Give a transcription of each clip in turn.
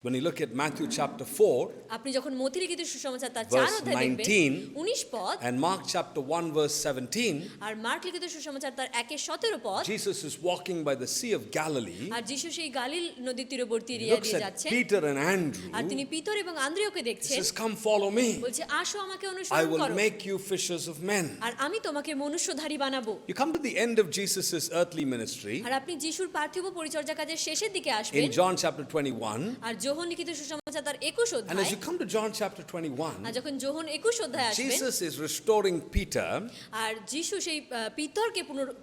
When you look at Matthew chapter 4, আপনি যখন মথি লিখিত সুসমাচার তার 4 verse অধ্যায় দেখবেন 19 19 পদ and Mark chapter 1 verse 17, R mark লিখিত সুসমাচার তার 1:17 পদ Jesus is walking by the Sea of Galilee. আর যিশু সেই গালিল নদীর তীরবর্তী He এরিয়া looks দিয়ে at যাচ্ছেন Peter and Andrew. আর তিনি পিতর এবং আন্দ্রেয়কে He দেখছেন says, "Come follow me. বলছে আসো আমাকে I অনুসরণ will করো make you fishers of men." আর আমি তোমাকে মনুষ্যধারী বানাবো। You come to the end of Jesus' earthly ministry আর আপনি যিশুর পার্থিব পরিচর্যা কাজের শেষের দিকে আসবেন in John chapter 21. আর যোহন লিখিত সুসমাচার তার 21 And as অধ্যায় you come to John chapter 21, আর যখন যোহন 21 অধ্যায় আসবেন Jesus is restoring Peter. আর যিশু সেই পিতরকে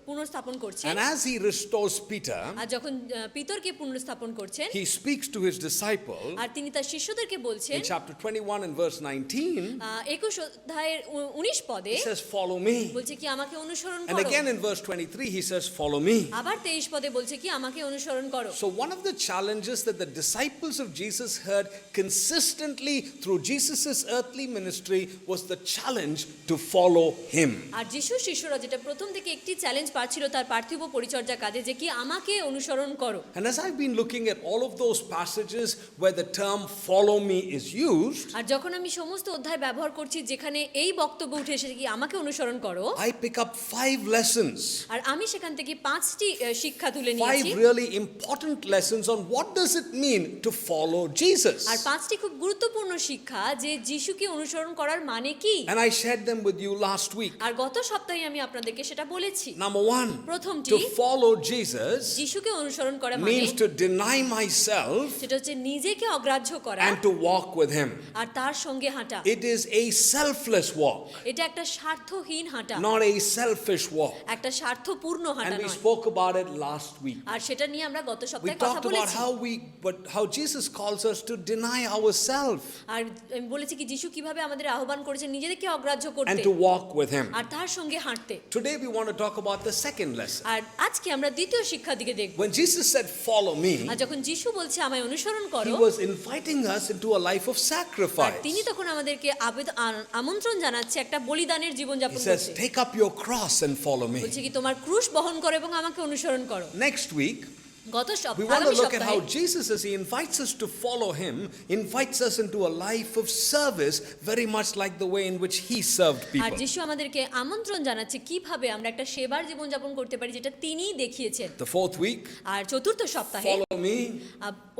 পুনর্স্থাপন করছেন And as he restores Peter, আর যখন পিতরকে পুনর্স্থাপন করছেন he speaks to his disciple আর তিনি তার শিষ্যদেরকে বলছেন in chapter 21 and verse 19. 21 অধ্যায়ের 19 পদে He says, "Follow me." বলছে কি আমাকে অনুসরণ And করো again in verse 23, he says, "Follow me." আবার 23 পদে বলছে কি আমাকে অনুসরণ করো। So one of the challenges that the disciples of Jesus heard consistently through Jesus' earthly ministry was the challenge to follow him. আর যিশুর শিষ্যরা যেটা প্রথম থেকে একটি চ্যালেঞ্জ পাচ্ছিল তার পার্থিব পরিচর্যা কাজে যে কি আমাকে অনুসরণ করো। And as I've been looking at all of those passages where the term "follow me" is used, আর যখন আমি সমস্ত অধ্যায় ব্যবহার করছি যেখানে এই বক্তব্য উঠে এসেছে কি আমাকে অনুসরণ করো, I pick up 5 lessons, আর আমি সেখান থেকে 5টি শিক্ষা তুলে নিয়েছি 5 really important lessons on what does it mean to follow Jesus. আর 5টি খুব গুরুত্বপূর্ণ শিক্ষা যে যিশুকে অনুসরণ করার মানে কি। And I shared them with you last week. আর গত সপ্তাহে আমি আপনাদেরকে সেটা বলেছি। Number 1, প্রথমটি to follow Jesus যিশুকে অনুসরণ করা মানে means to deny myself সেটা হচ্ছে নিজেকে অগ্রাহ্য করা and to walk with him. আর তার সঙ্গে হাঁটা। It is a selfless walk, এটা একটা স্বার্থহীন হাঁটা, not a selfish walk. একটা স্বার্থপূর্ণ হাঁটা And we নয়। spoke about it last week. আর সেটা নিয়ে আমরা গত We সপ্তাহে কথা talked about বলেছি। how Jesus calls us to deny ourselves আর আমি বলেছি কি যিশু কিভাবে আমাদের আহ্বান করেছেন নিজেদেরকে অগ্রাহ্য and করতে to walk with him. আর তার সঙ্গে হাঁটতে। Today we want to talk about the second lesson. আর আজকে আমরা দ্বিতীয় শিক্ষার দিকে দেখব। When Jesus said, "Follow me," আর যখন যিশু বলছে আমায় অনুসরণ he করো, was inviting us into a life of R sacrifice. তিনি তখন আমাদেরকে আমন্ত্রণ জানাচ্ছে একটা বলিদানের জীবন He যাপন says, করতে। "Take up your cross and follow me." বলছে কি তোমার ক্রুশ বহন করো এবং আমাকে অনুসরণ করো। Next week গত we সপ্তাহে want to আগামী look at how সপ্তাহে Jesus, as he invites us to follow him, invites us into a life of service, very much like the way in which he served R people. যিশু আমাদেরকে আমন্ত্রণ জানাচ্ছে কিভাবে আমরা একটা সেবার জীবন যাপন করতে পারি যেটা তিনিই দেখিয়েছেন। The fourth week, আর চতুর্থ সপ্তাহে "Follow me,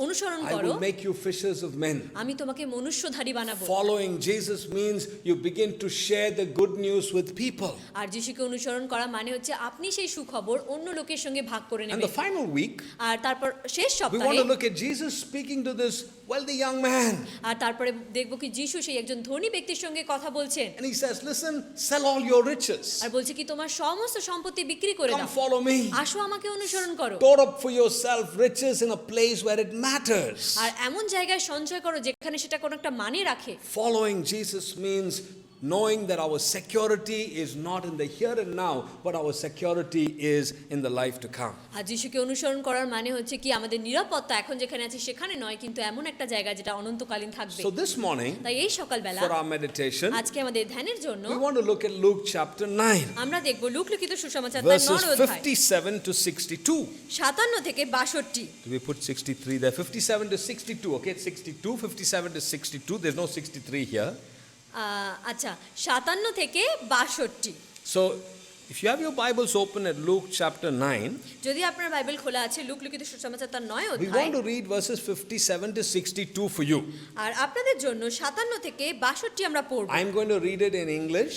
অনুসরণ I করো will make you fishers of men." আমি তোমাকে মনুষ্যধারী বানাবো। Following Jesus means you begin to share the good news with people. আর যিশুকে অনুসরণ করা মানে হচ্ছে আপনি সেই সুখবর অন্য লোকের সঙ্গে ভাগ করে And নেবেন। the final week, আর তারপর শেষ we সপ্তাহে want to look at Jesus speaking to this wealthy young man. আর তারপরে দেখব কি যিশু সেই একজন ধনী ব্যক্তির সঙ্গে কথা বলছেন And he says, "Listen, sell all your riches. আর বলছে কি তোমার সমস্ত সম্পত্তি বিক্রি করে Come দাও, follow me. আসো আমাকে অনুসরণ করো Store up for yourself riches in a place where it matters." আর এমন জায়গায় সঞ্চয় করো যেখানে সেটা কোনো একটা মানে রাখে। Following Jesus means knowing that our security is not in the here and now, but our security is in the life to come. আর যিশুকে অনুসরণ করার মানে হচ্ছে কি আমাদের নিরাপত্তা এখন যেখানে আছে সেখানে নয় কিন্তু এমন একটা জায়গা যেটা অনন্তকালীন থাকবে। So this morning, তাই এই সকালবেলা for our meditation, আজকে আমাদের ধ্যানের জন্য we want to look at Luke chapter 9, আমরা দেখব লূক লিখিত সুসমাচার তার verses 9 অধ্যায় 57 to 62. 57 থেকে 62। Do we put 63 there? 57 to 62. Okay, it's 62, 57 to 62. There's no 63 here. আচ্ছা 57 থেকে 62। So, if you have your Bibles open at Luke chapter 9, যদি আপনার বাইবেল খোলা আছে লূক লিখিত সুসমাচার তার 9 we অধ্যায় want to read verses 57 to 62 for you. আর আপনাদের জন্য 57 থেকে 62 আমরা পড়ব। I'm going to read it in English,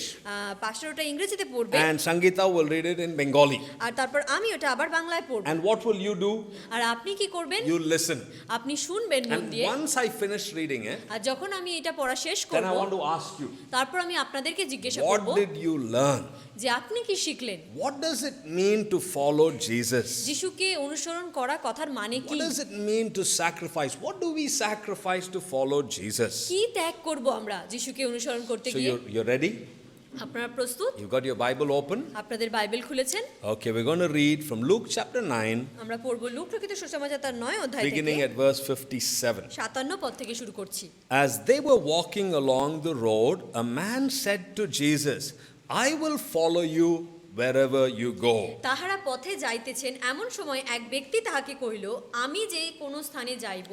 পাস্টার ওটা ইংরেজিতে পড়বে and Sangeeta will read it in Bengali. আর তারপর আমি ওটা আবার বাংলায় পড়ব। And what will you do? আর আপনি কি করবেন? You listen. আপনি শুনবেন মন And দিয়ে। once I finish reading it, আর যখন আমি এটা পড়া শেষ then করব I want to ask you, তারপর আমি আপনাদেরকে জিজ্ঞাসা what করব did you learn? যে আপনি কি শিখলেন? What does it mean to follow Jesus? যিশুকে অনুসরণ করা কথার মানে What কি? does it mean to sacrifice? What do we sacrifice to follow Jesus? কি ত্যাগ করব আমরা যিশুকে অনুসরণ করতে So গিয়ে? you're ready? আপনারা প্রস্তুত? You've got your Bible open? আপনাদের বাইবেল খুলেছেন? Okay, we're going to read from Luke chapter 9, আমরা পড়ব লূক লিখিত সুসমাচার তার 9 অধ্যায় থেকে beginning at verse 57. 57 পদ থেকে শুরু করছি। As they were walking along the road, a man said to Jesus, "I will follow you wherever you go. তাহারা পথে যাইতেছেন, এমন সময় এক ব্যক্তি তাহাকে কহিল, আমি যে কোন স্থানে যাইব,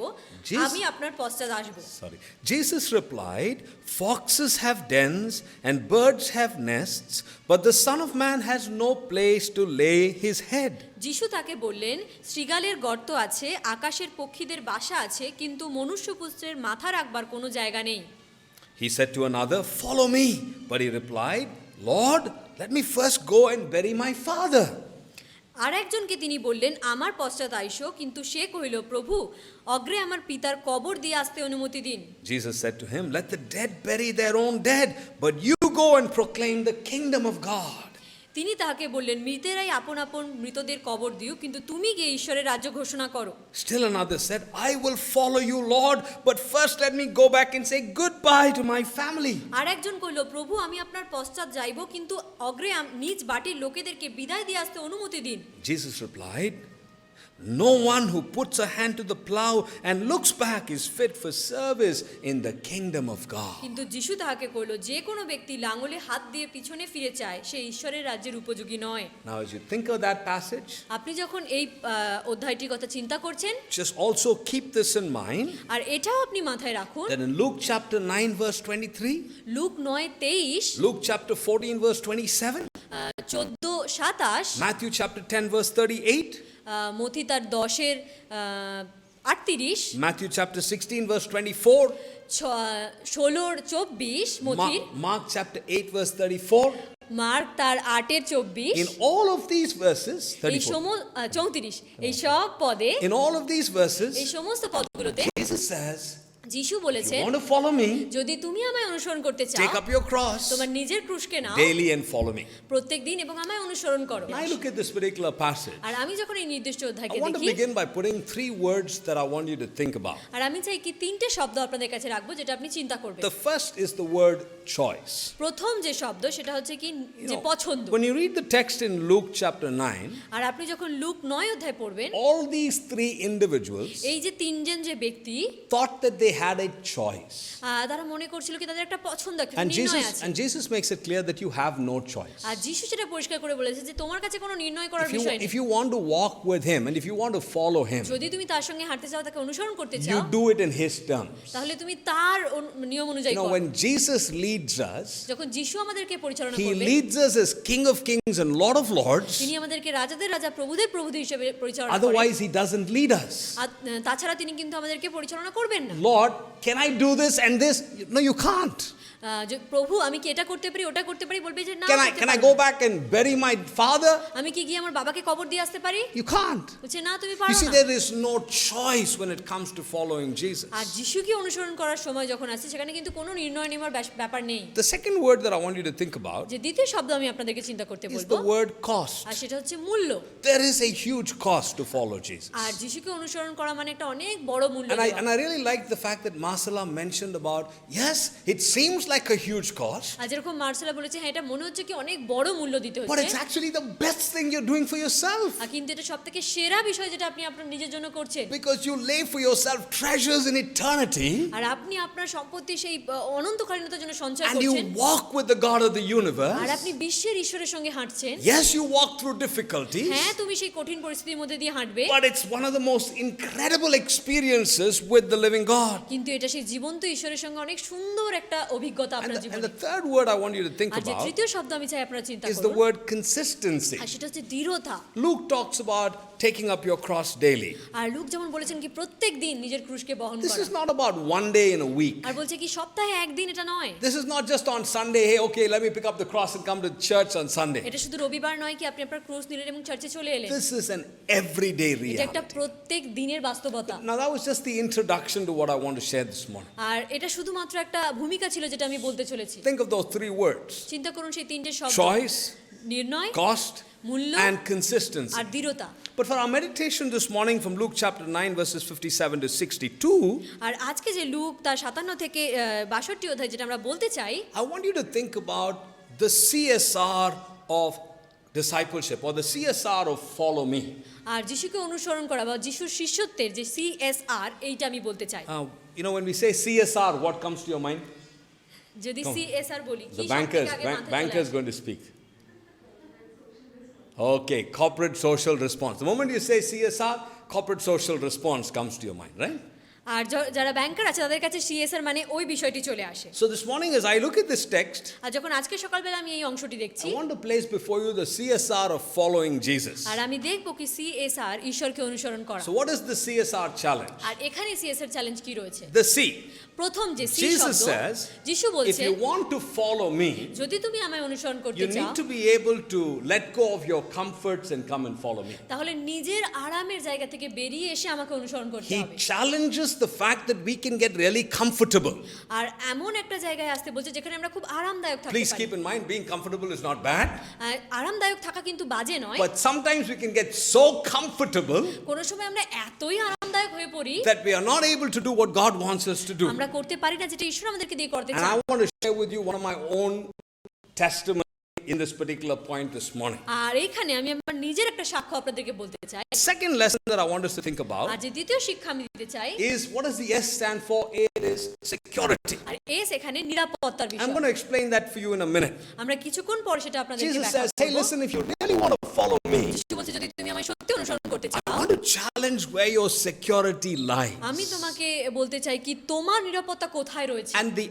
Jesus- আমি আপনার পশ্চাৎ আসব। Sorry. Jesus replied, foxes have dens and birds have nests, but the Son of Man has no place to lay his head. যিশু তাকে বললেন, শৃগালের গর্ত আছে, আকাশের পক্ষীদের বাসা আছে, কিন্তু মনুষ্যপুত্রের মাথা রাখবার কোনো জায়গা নেই। He said to another, follow me. But he replied, Lord, let me first go and bury my father. আর একজনকে তিনি বললেন, আমার পশ্চাৎ আইসো, কিন্তু সে কহিল, প্রভু, অগ্রে আমার পিতার কবর দিয়ে আসতে অনুমতি দিন। Jesus said to him, let the dead bury their own dead, but you go and proclaim the kingdom of God. তিনি তাহাকে বললেন, মৃতেরাই আপন আপন মৃতদের কবর দিও, কিন্তু তুমি গিয়ে ঈশ্বরের রাজ্য ঘোষণা করো। Still another said, I will follow you, Lord, but first let me go back and say goodbye to my family. আর একজন কইল, প্রভু, আমি আপনার পশ্চাৎ যাইব, কিন্তু অগ্রে নিজ বাটির লোকেদেরকে বিদায় দিয়ে আসতে অনুমতি দিন। Jesus replied, no one who puts a hand to the plow and looks back is fit for service in the kingdom of God. কিন্তু যিশু তাহাকে কইল, যে কোনো ব্যক্তি লাঙলে হাত দিয়ে পিছনে ফিরে চায়, সে ঈশ্বরের রাজ্যের উপযোগী নয়। Now as you think of that passage, আপনি যখন এই অধ্যায়টির কথা চিন্তা করছেন, just also keep this in mind, আর এটাও আপনি মাথায় রাখুন, that in Luke chapter 9 verse 23, look 9:23, Luke chapter 14 verse 27, 14:27, Matthew chapter 10 verse 38, মথি তার 10:38, Matthew chapter 16 verse 24, 16:24, মথির, Mark chapter 8 verse 34. Mark তার 8:24, In all of these verses, এই 34, এই সব পদে, in all of these verses, এই সমস্ত পদগুলোতে Jesus says, যিশু you বলেছেন, want to follow me, যদি তুমি আমায় অনুসরণ করতে চাও, take up your cross তোমার নিজের ক্রুশকে নাও daily and follow me. প্রত্যেক দিন এবং আমায় অনুসরণ করো। When I look at this particular passage, আর আমি যখন এই নির্দিষ্ট I অধ্যায়কে want to দেখি, begin by putting three words that I want you to think about. আর আমি চাই কি তিনটে শব্দ আপনাদের কাছে রাখবো, যেটা আপনি চিন্তা করবেন। The first is the word choice. প্রথম যে শব্দ, সেটা হচ্ছে কি You যে know, পছন্দ। when you read the text in Luke chapter 9, আর আপনি যখন লুক 9 অধ্যায় পড়বেন, all these three individuals এই যে তিনজন যে ব্যক্তি, thought that they had a choice. তারা মনে করছিল কি তাদের একটা পছন্দ, একটা And নির্ণয় আছে। Jesus makes it clear that you have no choice. আর যিশু সেটা পরিষ্কার করে বলেছে যে তোমার কাছে কোনো নির্ণয় করার বিষয় নেই। If you want to walk with him and if you want to follow him, যদি তুমি তার সঙ্গে হাঁটতে চাও, তাকে অনুসরণ করতে you চাও, do it in his terms. তাহলে তুমি তার নিয়ম অনুযায়ী You know, করো। when Jesus leads us, যখন যিশু আমাদেরকে পরিচালনা he করবেন, leads us as King of Kings and Lord of Lords. তিনি আমাদেরকে রাজাদের রাজা, প্রভুদের প্রভু হিসেবে পরিচালনা করেন। Otherwise, he doesn't lead us. আর তাছাড়া তিনি কিন্তু আমাদেরকে পরিচালনা করবেন না। Lord, can I do this and this? No, you can't. যে প্রভু, আমি কি এটা করতে পারি, ওটা করতে পারি, বলবে যে না, Can করতে I পারবো go না। back and bury my father? আমি কি গিয়ে আমার বাবাকে কবর দিয়ে আসতে পারি? You can't. বলছে না, তুমি You পারো see, না। there is no choice when it comes to following Jesus. আর যিশুকে অনুসরণ করার সময় যখন আসছে, সেখানে কিন্তু কোনো নির্ণয় নেওয়ার ব্যাপার নেই। The second word that I want you to think about যে দ্বিতীয় শব্দ আমি আপনাদেরকে চিন্তা করতে is বলবো, the word cost. আর সেটা হচ্ছে মূল্য। There is a huge cost to follow Jesus. আর যিশুকে অনুসরণ করা মানে একটা অনেক বড় মূল্য And দেওয়া। I really like the fact that Marcella mentioned about, yes, it seems like a huge cost, আর যেরকম মার্সেলা বলেছে, হ্যাঁ, এটা মনে হচ্ছে কি অনেক বড় মূল্য দিতে but হচ্ছে, it's actually the best thing you're doing for yourself. আর কিন্তু এটা সবথেকে সেরা বিষয় যেটা আপনি আপনার নিজের জন্য করছেন। Because you lay for yourself treasures in eternity, আর আপনি আপনার সম্পত্তি সেই অনন্তকালীনতার জন্য সঞ্চয় and you করছেন, walk with the God of the R universe. আপনি বিশ্বের ঈশ্বরের সঙ্গে হাঁটছেন। Yes, you walk through difficulties, হ্যাঁ, তুমি সেই কঠিন পরিস্থিতির মধ্যে দিয়ে হাঁটবে, but it's one of the most incredible experiences with the living God. কিন্তু এটা সেই জীবন্ত ঈশ্বরের সঙ্গে অনেক সুন্দর একটা অভিজ্ঞতা আপনার And জীবনে। the third word I want you to think আর যে about তৃতীয় শব্দ আমি চাই আপনারা চিন্তা is the করুন, word consistency. আর সেটা হচ্ছে দৃঢ়তা। Luke talks about taking up your cross daily. আর লুক যেমন বলেছেন কি প্রত্যেক দিন নিজের ক্রুশকে বহন This করা, is not about one day in a week. আর বলছে কি সপ্তাহে একদিন এটা নয়। This is not just on Sunday, hey, okay, let me pick up the cross and come to church on Sunday. এটা শুধু রবিবার নয় কি আপনি আপনার ক্রুশ নিলেন এবং চার্চে চলে এলেন। This is an everyday এটা একটা reality. প্রত্যেক দিনের বাস্তবতা। Now, that was just the introduction to what I want to share this morning. আর এটা শুধুমাত্র একটা ভূমিকা ছিল যেটা আমি বলতে চলেছি। Think of those three words: চিন্তা করুন সেই তিনটে শব্দ, choice, নির্ণয়, cost, মূল্য and consistency. আর দৃঢ়তা। But for our meditation this morning from Luke chapter 9, verses 57 to 62, আর আজকে যে লুক তার 57 থেকে 62 অধ্যায় যেটা আমরা বলতে চাই, I want you to think about the CSR of discipleship, or the CSR of follow me. আর যিশুকে অনুসরণ করা বা যিশুর শিষ্যত্বের যে CSR, এইটা আমি বলতে চাই। You know, when we say CSR, what comes to your mind? যদি CSR বলি, The bankers going to speak. Okay, corporate social response. The moment you say CSR, corporate social response comes to your mind, right? আর যারা ব্যাংকার আছে তাদের কাছে CSR মানে ওই বিষয়টি চলে আসে। So this morning as I look at this text, আর যখন আজকে সকালবেলা আমি এই অংশটি দেখছি, I want to place before you the CSR of following Jesus. আর আমি দেখব কি সিএসআর ঈশ্বরকে অনুসরণ করা। So what is the CSR challenge? আর এখানে সিএসআর চ্যালেঞ্জ কি রয়েছে? The C. প্রথম যে সি Jesus শব্দ, says, যিশু if বলছে you want to follow me, যদি তুমি আমায় অনুসরণ করতে you চাও, need to be able to let go of your comforts and come and follow me. তাহলে নিজের আরামের জায়গা থেকে বেরিয়ে এসে আমাকে অনুসরণ করতে He হবে। challenges the fact that we can get really comfortable. আর এমন একটা জায়গায় আসতে বলছে যেখানে আমরা খুব আরামদায়ক থাকতে Please পারি। keep in mind, being comfortable is not bad, আরামদায়ক থাকা কিন্তু বাজে নয়, but sometimes we can get so comfortable কোনো সময় আমরা এতই আরামদায়ক হয়ে পড়ি that we are not able to do what God wants us to do. আমরা করতে পারি না যেটা ঈশ্বর আমাদেরকে দিয়ে করতে And চায়। I want to share with you one of my own testimony in this particular point this morning. আর এইখানে আমি আমার নিজের একটা সাক্ষ্য আপনাদেরকে বলতে চাই। Second lesson that I want us to think about আর যে দ্বিতীয় শিক্ষা আমি দিতে চাই, is what does the S stand for? It is security. আর এস এখানে নিরাপত্তার I'm বিষয়। going to explain that for you in a minute. আমরা কিছুক্ষণ পর সেটা আপনাদেরকে Jesus ব্যাখ্যা says, hey, করব। listen, if you really want to follow me, যিশু বলছে যদি তুমি আমায় সত্যি অনুসরণ করতে I চাও, want to challenge where your security lies. আমি তোমাকে বলতে চাই কি তোমার নিরাপত্তা কোথায় রয়েছে। And the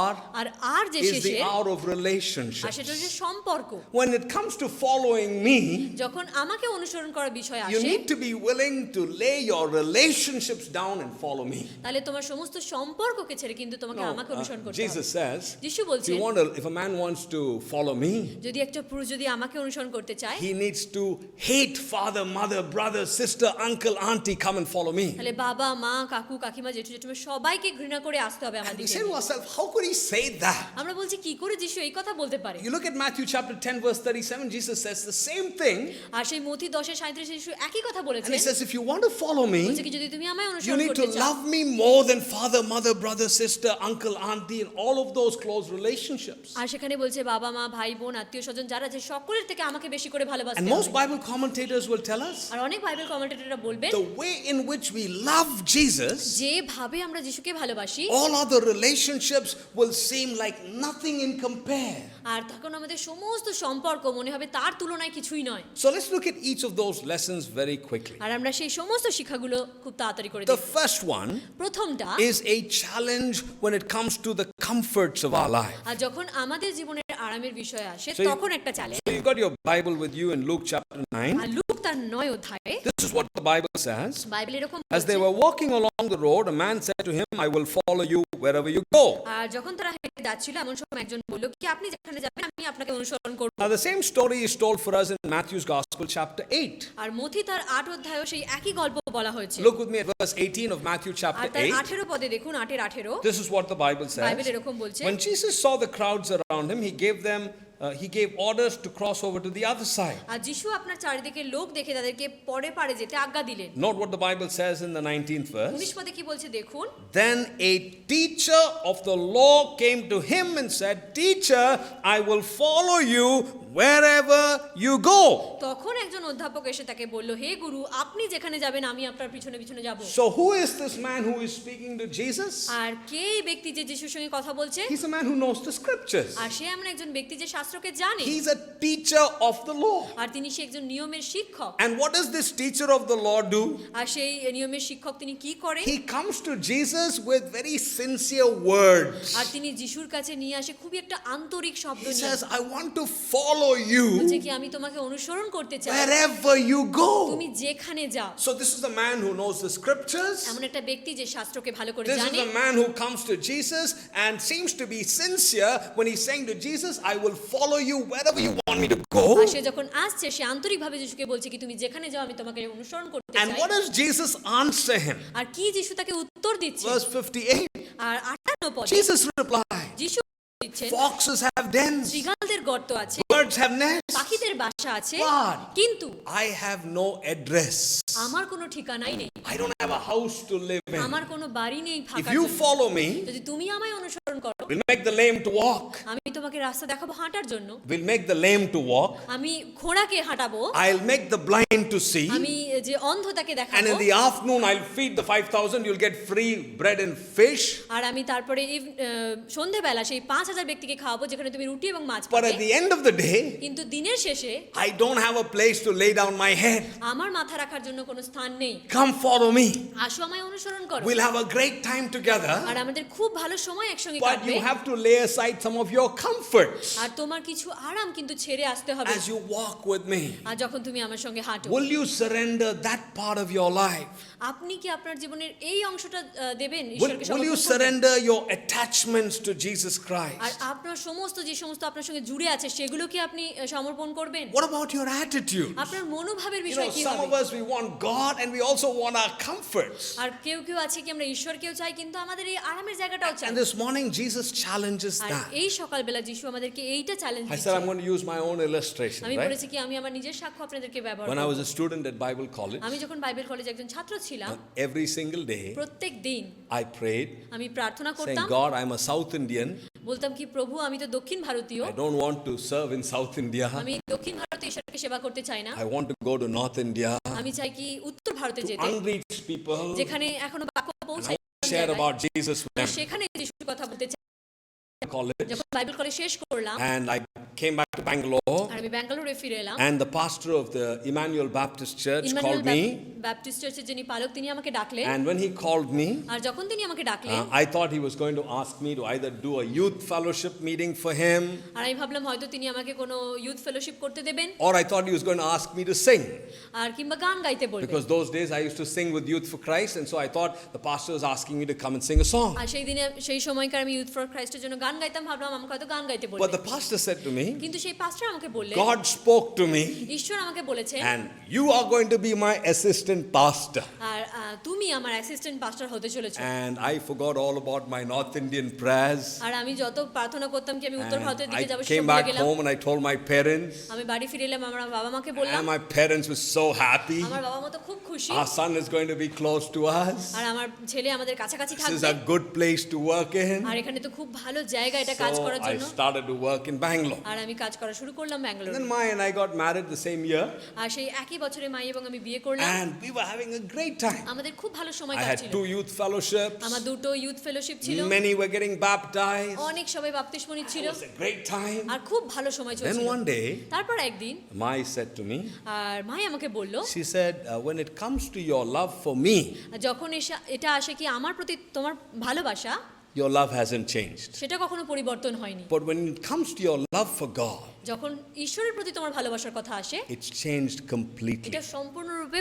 R আর আর যে is শেষে, the R of R relationships. সেটা হচ্ছে সম্পর্ক। When it comes to following me, যখন আমাকে অনুসরণ করার বিষয় you আসে, need to be willing to lay your relationships down and follow me. তাহলে তোমার সমস্ত সম্পর্ককে ছেড়ে কিন্তু তোমাকে আমাকে অনুসরণ করতে Jesus হবে। says, যিশু if বলছেন if a man wants to follow me, যদি একটা পুরুষ যদি আমাকে অনুসরণ করতে চায়, he needs to hate father, mother, brother, sister, uncle, auntie, come and follow me. তাহলে বাবা, মা, কাকু, কাকিমা, জেঠু, জেঠুমা সবাইকে ঘৃণা করে আসতে হবে আমার And we দিকে। say to ourselves, how could he say that? আমরা বলছি কি করে যিশু এই কথা বলতে পারে? You look at Matthew chapter 10 verse 37, Jesus says the same thing. আর সেই মথি 10:37 যিশু একই কথা And বলেছেন। he says, if you want to follow me, বলছে কি যদি তুমি আমায় you অনুসরণ need করতে to চাও, love me more than father, mother, brother, sister, uncle, auntie, and all of those close relationships. আর সেখানে বলছে বাবা, মা, ভাই, বোন, আত্মীয় স্বজন যারা যে সকলের থেকে আমাকে বেশি করে ভালোবাসতে And most হবে। Bible commentators will tell us আর অনেক বাইবেল কমেন্টেটররা বলবেন the way in which we love Jesus, যেভাবে আমরা যিশুকে ভালোবাসি, all other relationships will seem like nothing in compare. আর তখন আমাদের সমস্ত সম্পর্ক মনে হবে তার তুলনায় কিছুই নয়। So let's look at each of those lessons very quickly. আর আমরা সেই সমস্ত শিক্ষাগুলো খুব তাড়াতাড়ি করে The দেখব। first one প্রথমটা, is a challenge when it comes to the comforts of our life. আর যখন আমাদের জীবনের আরামের বিষয় আসে So you- তখন একটা challenge. So you got your Bible with you in Luke chapter 9. আর লূক তার 9 অধ্যায়ে This is what the Bible says. Bible এরকম As they বলছে, were walking along the road, a man said to him, I will follow you wherever you go. আর যখন তারা হেঁটে যাচ্ছিল এমন সময় একজন বলল কি আপনি যেখানে যাবেন আমি আপনাকে অনুসরণ করব। Now the same story is told for us in Matthew's Gospel chapter 8. আর মথি তার 8 অধ্যায়েও সেই একই গল্প বলা হয়েছে। Look with me at verse 18 of Matthew R chapter তার 8. 18 পদে দেখুন, 8-18 This is what the Bible Bible says. এরকম বলছে, When Jesus saw the crowds around him, he gave orders to cross over to the other side. আর যিশু আপনার চারিদিকে লোক দেখে তাদেরকে পরে পারে যেতে আজ্ঞা দিলেন। Note what the Bible says in the 19th verse. 19 পদে কি বলছে দেখুন, Then a teacher of the law came to him and said, Teacher, I will follow you wherever you go. তখন একজন অধ্যাপক এসে তাকে বলল, হে গুরু আপনি যেখানে যাবেন আমি আপনার পিছনে পিছনে যাব। So who is this man who is speaking to Jesus? আর কে এই ব্যক্তি যে যিশুর সঙ্গে কথা বলছে? He's a man who knows the scriptures. আর সে এমন একজন ব্যক্তি যে শাস্ত্রকে জানে, He's a teacher of the law. আর তিনি সে একজন নিয়মের শিক্ষক। And what does this teacher of the law do? আর সেই নিয়মের শিক্ষক তিনি কি করেন? He comes to Jesus with very sincere words. আর তিনি যিশুর কাছে নিয়ে আসে খুবই একটা আন্তরিক শব্দ He নিয়ে। says, I want to follow you বলছে কি আমি তোমাকে অনুসরণ করতে চাই wherever you go. তুমি যেখানে যাও। So this is a man who knows the scriptures. এমন একটা ব্যক্তি যে শাস্ত্রকে ভালো করে This জানে। is a man who comes to Jesus and seems to be sincere when he's saying to Jesus, I will follow you wherever you want me to go. আর সে যখন আসছে সে আন্তরিকভাবে যিশুকে বলছে কি তুমি যেখানে যাও আমি তোমাকে অনুসরণ করতে And চাই। what does Jesus answer him? আর কি যিশু তাকে উত্তর দিচ্ছে? Verse 58. আর 58 পদে Jesus replied, যিশু দিচ্ছেন, Foxes have dens, শৃগালদের গর্ত আছে, birds have nests, পাখিদের বাসা আছে, but কিন্তু I have no address. আমার কোনো ঠিকানাই নেই, I don't have a house to live in. আমার কোনো বাড়ি নেই If থাকার you জন্য। follow me, যদি তুমি আমায় অনুসরণ করো we'll make the lame to walk. আমি তোমাকে রাস্তা দেখাবো হাঁটার জন্য, We'll make the lame to walk. আমি ঘোড়াকে হাঁটাবো, I'll make the blind to see. আমি যে অন্ধ তাকে And দেখাবো, in the afternoon, I'll feed the 5,000. You'll get free bread and fish. আর আমি তারপরে সন্ধেবেলা সেই 5,000 ব্যক্তিকে খাওয়াবো যেখানে তুমি রুটি এবং মাছ But পাবে। But at the end of the day, কিন্তু দিনের শেষে I don't have a place to lay down my head. আমার মাথা রাখার জন্য কোনো স্থান নেই। Come follow me. আসো আমায় অনুসরণ করো। We'll have a great time together. আর আমাদের খুব ভালো সময় একসঙ্গে But কাটবে। you have to lay aside some of your comforts আর তোমার কিছু আরাম কিন্তু ছেড়ে আসতে হবে as you walk with me. আর যখন তুমি আমার সঙ্গে হাঁটো। Will you surrender that part of your life? আপনি কি আপনার জীবনের এই অংশটা দেবেন Will ঈশ্বরকে you সমর্পণ করবেন? surrender your attachments to Jesus R Christ? আপনার যে সমস্ত আপনার সঙ্গে জুড়ে আছে সেগুলো কি আপনি সমর্পণ করবেন? What about your attitude? আপনার মনোভাবের You বিষয় know, কি some of হবে? us, we want God and we also want our comforts. আর কেউ আছে কি আমরা ঈশ্বরকেও চাই কিন্তু আমাদের এই আরামের জায়গাটাও চাই। And this morning, Jesus challenges R that. এই সকালবেলা যিশু আমাদেরকে এইটা চ্যালেঞ্জ I said, দিচ্ছে। I'm going to use my own illustration, আমি right? বলেছি কি আমি আমার নিজের সাক্ষ্য আপনাদেরকে ব্যবহার When I করব। was a student at Bible college, আমি যখন বাইবেল কলেজে একজন ছাত্র ছিলাম every single day, প্রত্যেক দিন I prayed, আমি প্রার্থনা saying, করতাম, God, I'm a South Indian. বলতাম কি প্রভু আমি তো দক্ষিণ ভারতীয়, I don't want to serve in South India. আমি দক্ষিণ ভারতে ঈশ্বরকে সেবা করতে চাই না, I want to go to North India, আমি চাই কি উত্তর ভারতে to যেতে, unreached people, যেখানে এখনো বাক্য পৌঁছায় share about Jesus with them. সেখানে যিশুর কথা বলতে চাই। College. যখন বাইবেল কলেজ শেষ করলাম And I came back to Bangalore, আর আমি ব্যাঙ্গালোরে ফিরে এলাম, and the pastor of the Emmanuel Baptist Church called me. Baptist চার্চের যিনি পালক তিনি আমাকে ডাকলেন, And when he called me, আর যখন তিনি আমাকে ডাকলেন I thought he was going to ask me to either do a youth fellowship meeting for him, আর আমি ভাবলাম হয়তো তিনি আমাকে কোনো ইউথ ফেলোশিপ করতে দেবেন, or I thought he was going to ask me to sing. আর কিংবা গান গাইতে বলবেন। Because those days I used to sing with Youth for Christ, and so I thought the pastor was asking me to come and sing a song. আর সেই সময়কার আমি youth for ক্রাইস্টের জন্য গান গাইতাম, ভাবলাম আমাকে হয়তো গান গাইতে But বলবেন। the pastor said to me, কিন্তু সেই পাস্টার আমাকে বললেন, God spoke to me, ঈশ্বর আমাকে বলেছেন and you are going to be my assistant pastor. আর তুমি আমার অ্যাসিস্ট্যান্ট পাস্টার হতে চলেছো। And I forgot all about my North Indian prayers. আর আমি যত প্রার্থনা করতাম কি আমি উত্তর And ভারতের I দিকে যাবো, came সেটা back ভুলে গেলাম। home and I told my parents, আমি বাড়ি ফিরে এলাম, আমার বাবা মাকে বললাম, and my parents were so happy. আমার বাবা মা তো খুব খুশি, Our son is going to be close to us. আর আমার ছেলে আমাদের কাছাকাছি This is থাকবে, a good place to work in. আর এখানে তো খুব ভালো জায়গা এটা কাজ So করার I জন্য। started to work in Bangalore. আর আমি কাজ করা শুরু করলাম And ব্যাঙ্গালোরে। then Mai and I got married the same year, আর সেই একই বছরে মাই এবং আমি বিয়ে করলাম, and we were having a great time. আমাদের খুব ভালো সময় I had কাটছিল। 2 youth fellowships. আমার দুটো ইউথ ফেলোশিপ ছিল, Many were getting baptized. অনেক সবাই বাপ্তিস্ম নিচ্ছিল, It was a great time. আর খুব ভালো সময় Then চলছিল। one day, তারপর একদিন Mai said to me, আর মাই আমাকে বলল, she said, when it comes to your love for me, যখন এটা আসে কি আমার প্রতি তোমার ভালোবাসা, your love hasn't changed. সেটা কখনো পরিবর্তন হয়নি। But when it comes to your love for God, যখন ঈশ্বরের প্রতি তোমার ভালোবাসার কথা আসে, it's changed completely. এটা সম্পূর্ণরূপে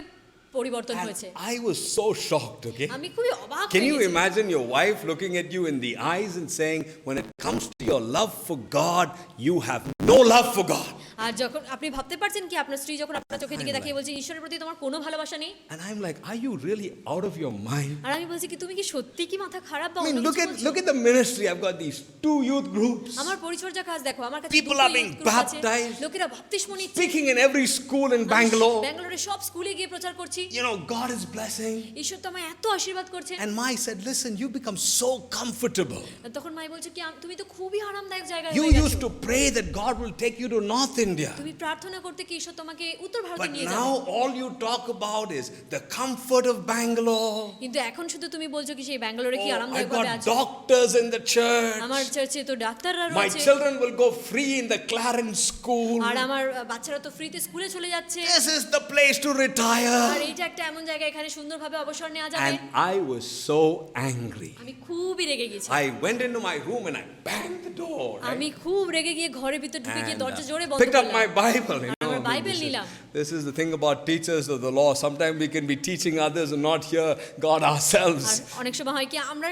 পরিবর্তন And হয়েছে। I was so shocked, okay? আমি খুবই অবাক Can হয়ে you গেছিলাম। imagine your wife looking at you in the eyes and saying, when it comes to your love for God, you have no love for God? আর যখন আপনি ভাবতে পারছেন কি আপনার স্ত্রী যখন আপনার চোখের দিকে তাকিয়ে বলছে ঈশ্বরের প্রতি তোমার কোনো ভালোবাসা নেই, And I'm like, are you really out of your mind? আর আমি বলছি কি তুমি কি সত্যি কি মাথা খারাপ বা I mean, অন্য কিছু বলছো? look at the ministry. I've got these 2 youth groups, আমার পরিচর্যা কাজ দেখো, আমার কাছে People দুটো are being youth group আছে, baptized. লোকেরা বাপ্তিস্ম নিচ্ছে, speaking in every school in Bangalore. ব্যাঙ্গালোরে সব স্কুলে গিয়ে প্রচার করছি, You know, God is blessing. ঈশ্বর তো আমায় এত আশীর্বাদ করছেন। And Mai said, listen, you become so comfortable. তখন মাই বলছে কি তুমি তো খুবই আরামদায়ক জায়গায় You হয়ে used গেছো, to pray that God will take you to North India. তুমি প্রার্থনা করতে কি ঈশ্বর তোমাকে উত্তর ভারতে But নিয়ে যাবে, now all you talk about is the comfort of Bangalore. কিন্তু এখন শুধু তুমি বলছো কি সেই ব্যাঙ্গালোরে কি Oh, আরামদায়ক I've ভাবে got আছো, doctors in the church. আমার চার্চে তো ডাক্তাররা My রয়েছে, children will go free in the Clarence school. আর আমার বাচ্চারা তো ফ্রিতে স্কুলে চলে যাচ্ছে, This is the place to R retire. এইটা একটা এমন জায়গা এখানে সুন্দরভাবে অবসর নেওয়া যাবে। And I was so angry. আমি খুবই রেগে গেছি, I went into my room and I banged the door. Right? আমি খুব রেগে গিয়ে ঘরের ভিতর ঢুকে গিয়ে And, দরজা জোরে বন্ধ picked up my করলাম, Bible. You আর আমার know, বাইবেল নিলাম। this is the thing about teachers of the law. Sometimes we can be teaching others and not hear God আর ourselves. অনেক সময় হয় কি আমরা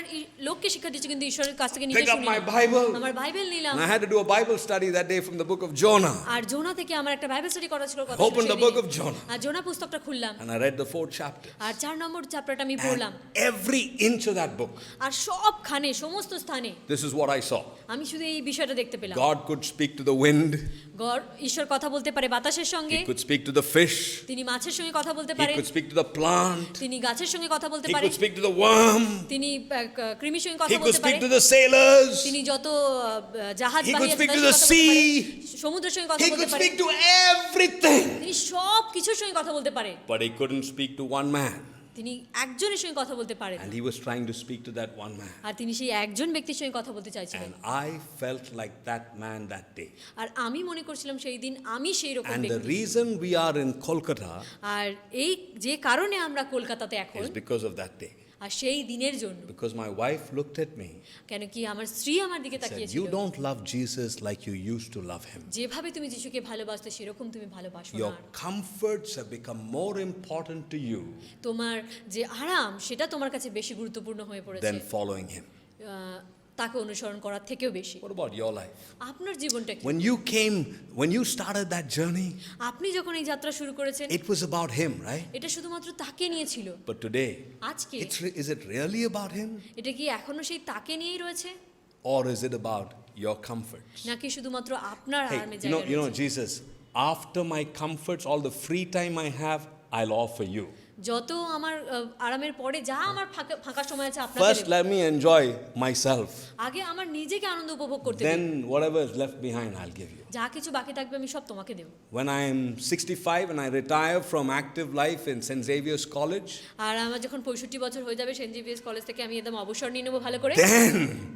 লোককে শিক্ষা দিচ্ছি কিন্তু ঈশ্বরের কাছ থেকে নিজে Picked up শুনি my না। Bible. আমার বাইবেল নিলাম, And I had to do a Bible study that day from the book of Jonah. আর জোনা থেকে আমার একটা বাইবেল স্টাডি করা ছিল, কথা Opened the book of Jonah. আর জোনা পুস্তকটা খুললাম, And I read the 4th chapter. আর 4 নম্বর চ্যাপ্টারটা আমি পড়লাম, And every inch of that book, আর সবখানে সমস্ত স্থানে this is what I saw. আমি শুধু এই বিষয়টা দেখতে পেলাম। God could speak to the wind. ঈশ্বর কথা বলতে পারে বাতাসের সঙ্গে, He could speak to the fish. তিনি মাছের সঙ্গে কথা বলতে He পারেন, could speak to the plant. তিনি গাছের সঙ্গে কথা বলতে He পারেন, could speak to the worm. তিনি কৃমির সঙ্গে He কথা could বলতে speak পারেন, to the sailors. তিনি যত জাহাজ He বাহী could আছে speak তাদের to সঙ্গে the কথা বলতে পারেন, sea. সমুদ্রের সঙ্গে কথা He বলতে could পারেন, speak to everything. তিনি সব কিছুর সঙ্গে কথা বলতে পারেন, But he couldn't speak to one man. তিনি একজনের সঙ্গে কথা বলতে পারেন And he was trying to speak to that one man. আর তিনি সেই একজন ব্যক্তির সঙ্গে কথা বলতে চাইছিলেন And I felt like that man that day. আর আমি মনে করছিলাম সেই দিন আমি সেই রকম And the ব্যক্তি reason we are in Kolkata আর এই যে কারণে আমরা কলকাতাতে এখন is because of that day. আর সেই দিনের জন্য Because my wife looked at me কেন কি আমার স্ত্রী আমার দিকে and said, তাকিয়েছিল "You don't love Jesus like you used to love him. যেভাবে তুমি যিশুকে ভালোবাসতে সেরকম তুমি ভালোবাসো Your না comforts have become more important to you তোমার যে আরাম সেটা তোমার কাছে বেশি গুরুত্বপূর্ণ হয়ে পড়েছে than following him." তাকে অনুসরণ করার থেকেও বেশি What about your life? আপনার জীবনটা কি When you started that journey, আপনি যখন এই যাত্রা শুরু করেছেন it was about him, right? এটা শুধুমাত্র তাকে নিয়েছিল But today, আজকে is it really about him? এটা কি এখনো সেই তাকে নিয়েই রয়েছে Or is it about your comforts? নাকি শুধুমাত্র আপনার Hey, আরামের you know, জায়গা রয়েছে? Jesus, after my comforts, all the free time I have, I'll offer you. যত আমার আরামের পরে যা আমার ফাঁকা সময় আছে আপনাকে First, দেব। let me enjoy myself. আগে আমার নিজেকে আনন্দ উপভোগ করতে দিন Then, whatever is left behind, I'll give you. যা কিছু বাকি থাকবে আমি সব তোমাকে দেব When I'm 65 and I retire from active life in St. Xavier's College, আর আমার যখন 65 বছর হয়ে যাবে সেন্ট জেভিয়ার্স কলেজ থেকে আমি একদম অবসর নিয়ে নেব ভালো করে then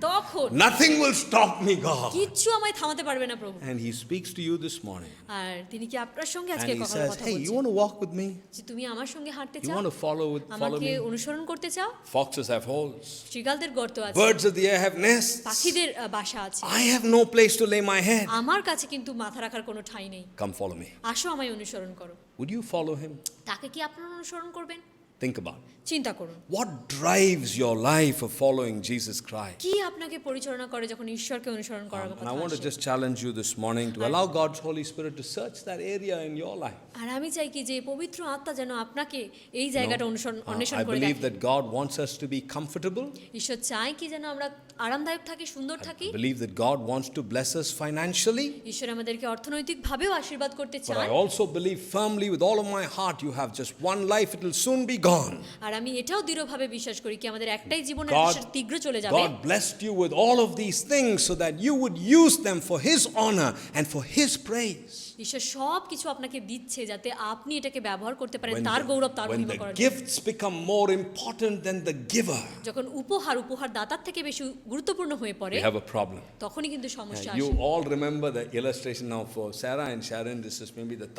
তখন nothing will stop me, God. কিচ্ছু আমায় থামাতে পারবে না প্রভু And He speaks to you this morning. আর তিনি কি আপনার সঙ্গে And আজকে He কখনো says, কথা "Hey, you বলছেন want to walk with me? যে তুমি আমার সঙ্গে হাঁটতে You চাও want to follow আমাকে me? অনুসরণ করতে চাও Foxes have holes. শৃগালদের গর্ত আছে Birds of the air have nests. পাখিদের বাসা আছে I have no place to lay my head. আমার কাছে কিন্তু মাথা রাখার কোনো ঠাঁই নেই Come follow me." আসো আমায় অনুসরণ করো Would you follow Him? তাকে কি আপনারা অনুসরণ করবেন Think about it. চিন্তা করুন What drives your life of following Jesus Christ? কি আপনাকে পরিচালনা করে যখন ঈশ্বরকে অনুসরণ করার And কথা I want to আসে? just challenge you this morning to allow God's Holy Spirit to search that area in your life. আর আমি চাই কি যে পবিত্র আত্মা যেন আপনাকে এই জায়গাটা অন্বেষণ I করে believe দেখে that God wants us to be comfortable. ঈশ্বর চায় কি যেন আমরা আরামদায়ক থাকি সুন্দর থাকি I believe that God wants to bless us financially. ঈশ্বর আমাদেরকে অর্থনৈতিকভাবেও আশীর্বাদ করতে But চায় I also believe firmly with all of my heart you have just one life, it will soon be gone. আর আমি এটাও দৃঢ়ভাবে বিশ্বাস করি কি আমাদের একটাই জীবন God- ঈশ্বর তীব্র চলে যাবে God blessed you with all of these things so that you would use them for His honor and for His praise. ঈশ্বর সব কিছু আপনাকে দিচ্ছে যাতে আপনি এটাকে ব্যবহার করতে পারেন When তার গৌরব তার when মহিমা the করার জন্য। gifts become more important than the giver, যখন উপহার দাতার থেকে বেশি গুরুত্বপূর্ণ হয়ে পড়ে we have a problem. তখনই কিন্তু সমস্যা You আসে all remember the illustration now for Sarah and Sharon. This is maybe the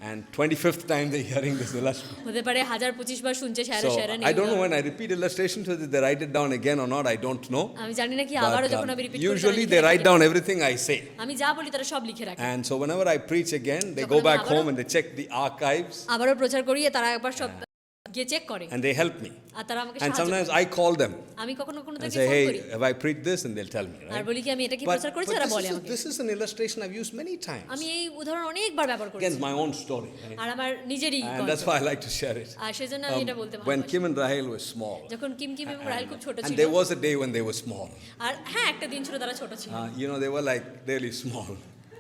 1025th time they're hearing this illustration. হতে পারে 1025 বার শুনছে So I don't know when I repeat illustrations whether they write it down again or not. I don't know. আমি জানি না কি আবারও But যখন আমি রিপিট করি usually they write down everything I say. আমি যা বলি তারা সব লিখে রাখে And so whenever I preach again, they যখন go আমি back আবারও- home and they check the archives আবারও প্রচার করিয়ে তারা একবার সব গিয়ে চেক করে and they help me. আর তারা আমাকে And সাহায্য sometimes করে। I call them আমি কখনো and তাকে say, ফোন "Hey, করি have I preached this?" And they'll tell me, আর right? বলি কি আমি এটা কি But, প্রচার করেছি তারা বলে আমাকে this is an illustration I've used many times. আমি এই উদাহরণ অনেকবার ব্যবহার করেছি Again, my own story. Right? আর আমার নিজেরই And that's why I like to share it. আর সেজন্য আমি এটা বলতে When ভালোবাসি Kim and Rahel were small, যখন কিম এবং রাহেল খুব ছোট and ছিল there was a day when they were small. আর হ্যাঁ একটা দিন ছিল তারা ছোট ছিল They were like really small.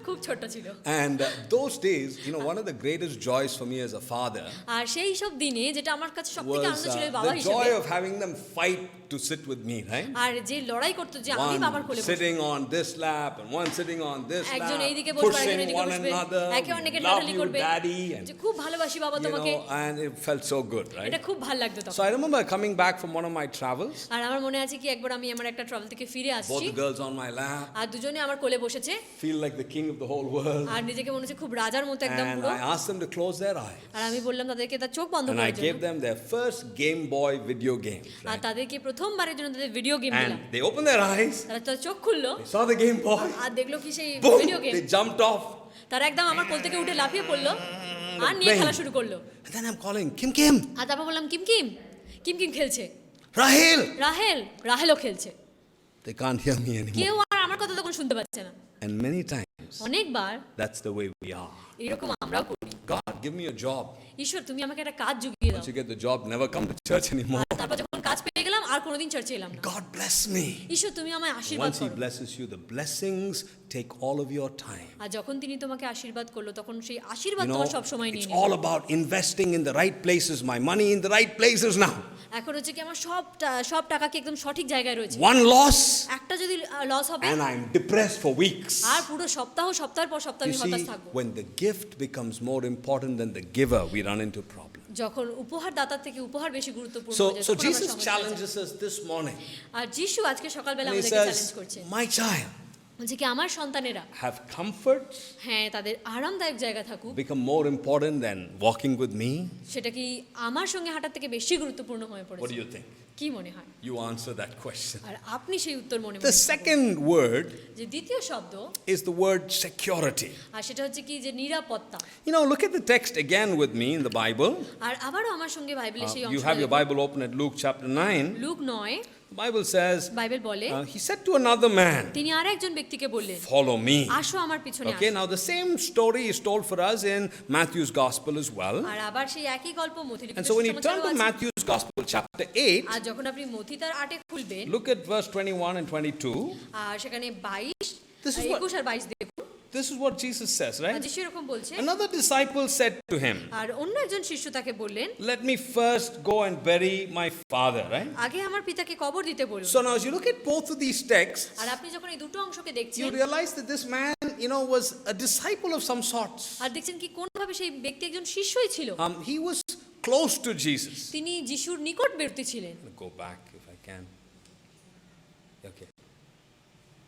খুব ছোট ছিল And those days, one of the greatest joys for me as a father আর সেই সব দিনে যেটা আমার কাছে সবথেকে was আনন্দ ছিল বাবা the হিসেবে joy of having them fight to sit with me, right? আর যে লড়াই করতো যে আমি বাবার One কোলে বসবো sitting on this lap and one sitting on this একজন lap, এইদিকে বসবে একজন pushing এইদিকে one বসবে another, একে অন্যকে love টাটালি you, করবে daddy, and যে খুব ভালোবাসি বাবা তোমাকে and it felt so good, এটা right? খুব ভালো লাগতো So তখন I remember coming back from one of my travels, আর আমার মনে আছে কি একবার আমি আমার একটা ট্রাভেল থেকে ফিরে both আসছি the girls on my lap, আর দুজনে আমার কোলে বসেছে feel like the king of the whole world, আর নিজেকে মনে হচ্ছে খুব রাজার মতো একদম and পুরো I asked them to close their eyes. আর আমি বললাম তাদেরকে তার চোখ বন্ধ And I করার gave জন্য them their first Game Boy video game. R Right? তাদেরকে প্রথমবারের জন্য তাদের ভিডিও গেম দিলাম And they opened their eyes, তারা তার চোখ খুললো they saw the Game Boy, আর দেখলো কি সেই boom, video game they jumped off. তারা একদম আমার কোল থেকে উঠে লাফিয়ে পড়লো আর নিয়ে খেলা শুরু করলো And then I'm calling, Kim, আর তারপর বললাম কিম খেলছে Rahel. রাহেলও খেলছে They can't hear me anymore. কেউ আর আমার কথা তখন শুনতে পাচ্ছে না And many times, অনেকবার that's the way we are. এরকম আমরাও করি God, give me a job. ঈশ্বর তুমি আমাকে একটা কাজ জুগিয়ে দাও Once you get the job, never come to church anymore. আর তারপর যখন কাজ পেয়ে গেলাম আর কোনোদিন চার্চে এলাম না God bless me. ঈশ্বর তুমি আমায় আশীর্বাদ Once He করো blesses you, the blessings take all of your time. আর যখন তিনি তোমাকে আশীর্বাদ করলো তখন সেই আশীর্বাদ তোমার সব সময় It's নিয়ে নিল all about investing in the right places, my money in the right places now. এখন হচ্ছে কি আমার সব টাকা কি একদম সঠিক জায়গায় রয়েছে One loss, একটা যদি লস হবে and I'm depressed for weeks. আর পুরো সপ্তাহের পর সপ্তাহ You আমি see, হতাশ থাকবো when the gift becomes more important than the giver, we run into problems. যখন উপহার দাতার থেকে উপহার বেশি গুরুত্বপূর্ণ So, হয়ে যায়, so তখন আমরা Jesus সমস্যায় যাই। challenges us this morning. আর যিশু আজকে সকালবেলা And he আমাদেরকে চ্যালেঞ্জ says, করছে, my child, বলছে কি আমার সন্তানেরা have comfort হ্যাঁ তাদের আরামদায়ক জায়গা থাকুক, become more important than walking with me? সেটা কি আমার সঙ্গে হাঁটার থেকে বেশি গুরুত্বপূর্ণ হয়ে What পড়েছে? do you think? কি মনে হয়? You answer that question. আর আপনি সেই উত্তর মনে The মনে ভাবুন। second word যে দ্বিতীয় শব্দ, is the word security. আর সেটা হচ্ছে কি যে নিরাপত্তা। You know, look at the text again with me in the Bible. আর আবারও আমার সঙ্গে বাইবেলে সেই You অংশ, have your Bible open at Luke chapter 9. Look 9, The Bible says, Bible বলে he said to another man, তিনি আর একজন ব্যক্তিকে বললেন, follow me. আসো আমার পিছনে Okay, আসো। now the same story is told for us in Matthew's Gospel as well. আর আবার সেই একই গল্প মথিলিখিত And so when you turn সুসমাচারেও to আছে। Matthew's Gospel chapter 8, আর যখন আপনি মথি তার 8 খুলবেন, look at verse 21 and 22. আর সেখানে 22, This is what- 21 আর 22 দেখুন, This is what Jesus says, R right? যিশু এরকম বলছে। Another disciple said to him, আর অন্য একজন শিষ্য তাকে বললেন, let me first go and bury my father, right? আগে আমার পিতাকে কবর দিতে বলুন। So now as you look at both of these texts, আর আপনি যখন এই দুটো অংশকে you দেখছেন, realize that this man, was a disciple of some sorts. আর দেখছেন কি কোনভাবে সেই ব্যক্তি একজন শিষ্যই ছিল, He was close to Jesus. তিনি যিশুর নিকটবর্তী ছিলেন। Go back if I can.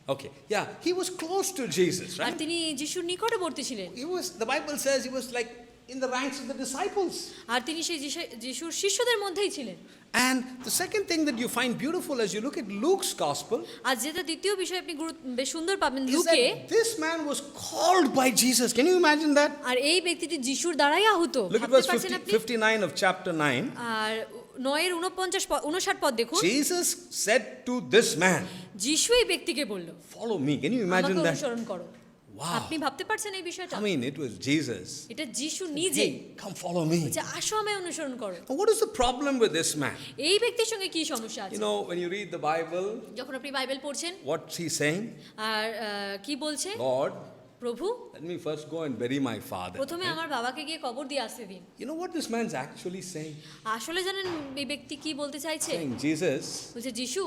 Okay. Yeah, he was close to Jesus, R right? তিনি যিশুর নিকটবর্তী ছিলেন, The Bible says he was like in the ranks of the disciples. আর তিনি সেই যিশুর শিষ্যদের মধ্যেই ছিলেন। And the second thing that you find beautiful as you look at Luke's gospel আর যেটা দ্বিতীয় বিষয় আপনি বেশ সুন্দর পাবেন is লুকে, that this man was called by Jesus. Can you imagine that? আর এই ব্যক্তিটি যিশুর দ্বারাই আহত। Look at ভাবতে verse পারছেন আপনি? 59 of chapter 9. আর 9 এর 59 পদ দেখুন, Jesus said to this man, যিশু এই ব্যক্তিকে বলল, follow me. Can you আমাকে imagine that? অনুসরণ করো। Wow. আপনি ভাবতে পারছেন এই বিষয়টা? I mean, it was Jesus. এটা যিশু নিজেই, Hey, come follow me. যে আসো আমায় অনুসরণ করো। Now, what is the problem with this man? এই ব্যক্তির সঙ্গে কি সমস্যা আছে? When you read the Bible, যখন আপনি বাইবেল পড়ছেন, what's he saying? আর কি বলছে? Lord, প্রভু, let me first go and bury my father. প্রথমে আমার বাবাকে গিয়ে কবর দিয়ে আসতে দিন। You know what this man's actually saying? আসলে জানেন এই ব্যক্তি কি বলতে চাইছে? Saying, Jesus, বলছে যিশু,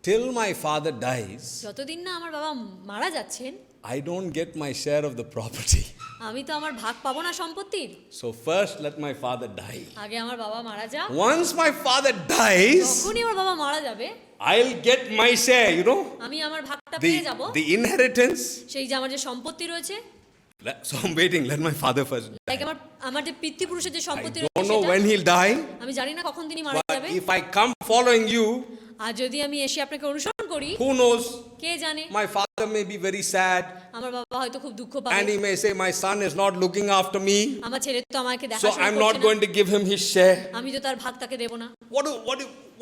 till my father dies, যতদিন না আমার বাবা মারা যাচ্ছেন, I don't get my share of the property. আমি তো আমার ভাগ পাবো না সম্পত্তির। So first let my father die. আগে আমার বাবা মারা যাক, Once my father dies, যখনই আমার বাবা মারা যাবে, I'll get my share, আমি আমার ভাগটা পেয়ে যাব। the inheritance. সেই যে আমার যে সম্পত্তি রয়েছে, So I'm waiting, let my father first die. Like আমার যে পিতৃপুরুষের যে I সম্পত্তি don't রয়েছে know সেটা, when he'll die, আমি জানি না কখন তিনি মারা but যাবে। if I come following you, আর যদি আমি এসে আপনাকে অনুসরণ করি, who knows, কে জানে, my father may be very sad আমার বাবা হয়তো খুব দুঃখ and পাবে, he may say, my son is not looking after me, আমার ছেলে তো আমাকে so দেখাশোনা I'm করছে not না, going to give him his share. আমি তো তার ভাগ তাকে দেব না।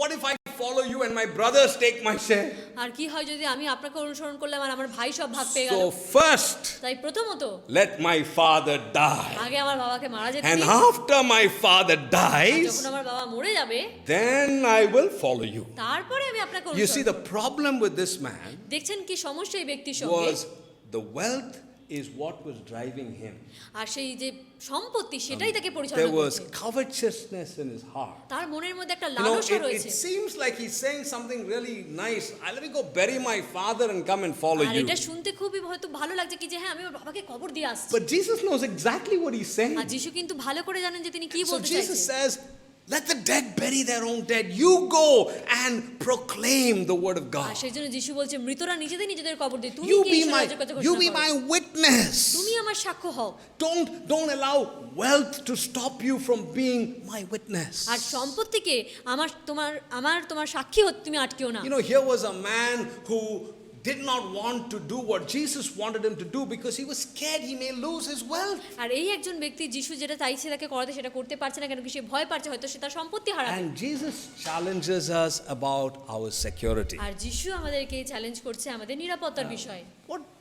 What if I follow you and my brothers take my share? আর কি হয় যদি আমি আপনাকে অনুসরণ করলাম আর আমার ভাই সব ভাগ পেয়ে গেল? So first, তাই প্রথমত let my father die. আগে আমার বাবাকে মারা যেতে And দিন, after my father R dies, যখন আমার বাবা মরে যাবে, then I will follow you. তারপরে আমি আপনাকে You see, অনুসরণ the problem with this man করব। দেখছেন কি সমস্যা এই ব্যক্তির সঙ্গে? was the wealth is what was driving him. আর সেই যে সম্পত্তি সেটাই তাকে পরিচালনা There was করছে। covetousness in his heart. তার মনের মধ্যে একটা লালসা It রয়েছে। seems like he's saying something really nice. Let me go bury my father and come and follow R you. এটা শুনতে খুবই হয়তো ভালো লাগছে কি যে হ্যাঁ আমি আমার বাবাকে কবর দিয়ে আসছি। But Jesus knows exactly what he's saying. আর যিশু কিন্তু ভালো করে জানেন যে তিনি কি So বলতে Jesus চাইছেন। says, let the dead bury their own dead. You go and proclaim the word of R God. সেই জন্য যিশু বলছে মৃতরা নিজেদের কবর দিয়ে, তুমি You কি be ঈশ্বরের my, রাজ্যের কথা you ঘোষণা be করো। my witness. তুমি আমার সাক্ষ্য হও। Don't allow wealth to stop you from being my witness. আর সম্পত্তিকে তোমার সাক্ষী হতে তুমি আটকেও না। Here was a man who did not want to do what Jesus wanted him to do because he was scared he may lose his wealth. আর এই একজন ব্যক্তি যিশু যেটা চাইছে তাকে করাতে সেটা করতে পারছে না, কেন কি সে ভয় পাচ্ছে হয়তো সে তার সম্পত্তি হারাবে। And Jesus challenges us about our security. আর যিশু আমাদেরকে চ্যালেঞ্জ করছে আমাদের নিরাপত্তার বিষয়ে।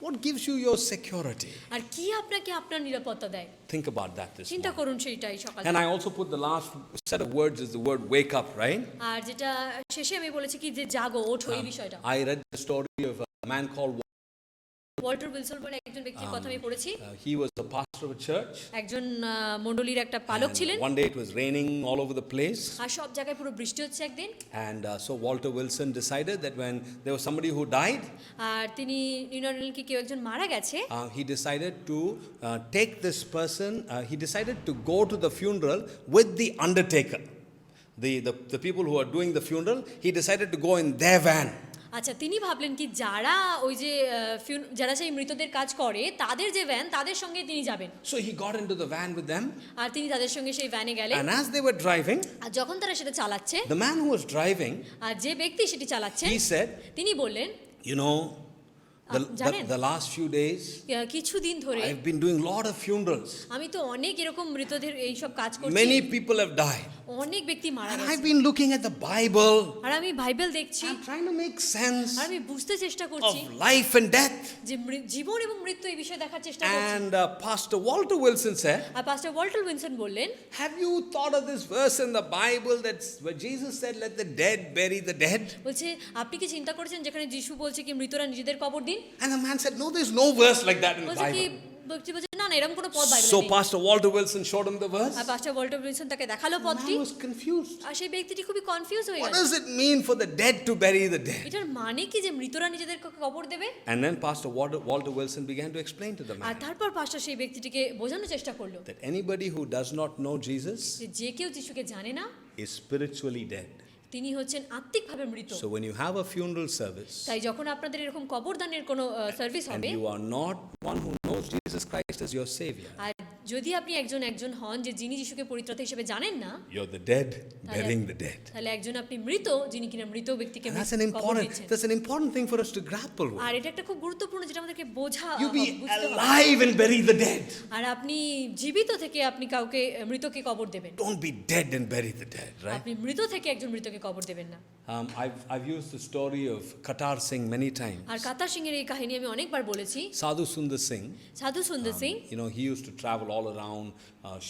What gives you your security? আর কি আপনাকে আপনার নিরাপত্তা দেয়? Think about that this চিন্তা morning. করুন সেইটাই সকালে। And I also put the last set of words is the word wake up, right? আর যেটা শেষে আমি বলেছি কি যে জাগো, ওঠো, এই বিষয়টা। I read the story of a man called Walter Wilson বলে একজন ব্যক্তির কথা আমি পড়েছি। He was a pastor of a church. একজন মণ্ডলীর একটা পালক ছিলেন। And one day it was raining all over the place. আর সব জায়গায় পুরো বৃষ্টি হচ্ছে একদিন। And so Walter Wilson decided that when there was somebody who died, আর তিনি নির্ণয় নিলেন কি কেউ একজন মারা গেছে। he decided to take this person, he decided to go to the funeral with the undertaker. The people who are doing the funeral, he decided to go in their van. আচ্ছা, তিনি ভাবলেন কি যারা ওই যে যারা সেই মৃতদের কাজ করে তাদের যে ভ্যান তাদের সঙ্গে তিনি যাবেন। So he got into the van with them. আর তিনি তাদের সঙ্গে সেই ভ্যানে গেলেন। And as they were driving, আর যখন তারা সেটা চালাচ্ছে, the man who was driving, আর যে ব্যক্তি সেটি চালাচ্ছে, he said, তিনি বললেন, you know, জানেন, the last few days কিছুদিন ধরে I've been doing a lot of funerals. আমি তো অনেক এরকম মৃতদের এই সব কাজ করছি। Many people have died. অনেক ব্যক্তি মারা And গেছে। I've been looking at the Bible. আর আমি বাইবেল দেখছি। I'm trying to make sense আর আমি বুঝতে চেষ্টা করছি of life and death. যে জীবন এবং মৃত্যু এই বিষয়ে দেখার চেষ্টা করছি। And Pastor Walter Wilson said, R pastor Walter Wilson বললেন, have you thought of this verse in the Bible that's where Jesus said, let the dead bury the dead? বলছে আপনি কি চিন্তা করেছেন যেখানে যিশু বলছে কি মৃতরা নিজেদের কবর দিন? And the man said, no, there's no verse like that in the বলছে কি Bible. ব্যক্তি বলছে না না এরকম কোনো পদ বাইবেলে So নেই। Pastor Walter Wilson showed him the verse. আর পাস্টর ওয়াল্টার উইলসন তাকে দেখালো The পদটি। man was confused. আর সেই ব্যক্তিটি খুবই কনফিউজ হয়ে What গেল। does it mean for the dead to bury the dead? এটার মানে কি যে মৃতরা নিজেদের কবর দেবে? And then Pastor Walter Wilson began to explain to the R man তারপর পাস্টর সেই ব্যক্তিটিকে বোঝানোর চেষ্টা করলো that anybody who does not know Jesus যে কেউ যিশুকে জানে না is spiritually dead. তিনি হচ্ছেন আত্মিকভাবে মৃত। So when you have a funeral service তাই যখন আপনাদের এরকম কবরদানের কোনো সার্ভিস and হবে, you are not one who knows Jesus Christ as your Savior, আর যদি আপনি একজন হন যে যিনি যিশুকে পরিত্রাতা হিসেবে জানেন না, you're the dead burying the dead. তাহলে একজন আপনি মৃত যিনি কিনা মৃত ব্যক্তিকে And কবর দিচ্ছেন। that's an important thing for us to grapple with. আর এটা একটা খুব গুরুত্বপূর্ণ যেটা আমাদেরকে You be বুঝতে হবে। alive and bury the dead. আর আপনি জীবিত থেকে আপনি কাউকে মৃতকে কবর দেবেন, Don't be dead and bury the dead, right? আপনি মৃত থেকে একজন মৃতকে কবর দেবেন না। I've used the story of Qatar Singh many times. আর কাতার সিং এর এই কাহিনী আমি অনেকবার বলেছি। Sadhu Sundar Singh, সাধু সুন্দর Singh, you know, he used to travel all around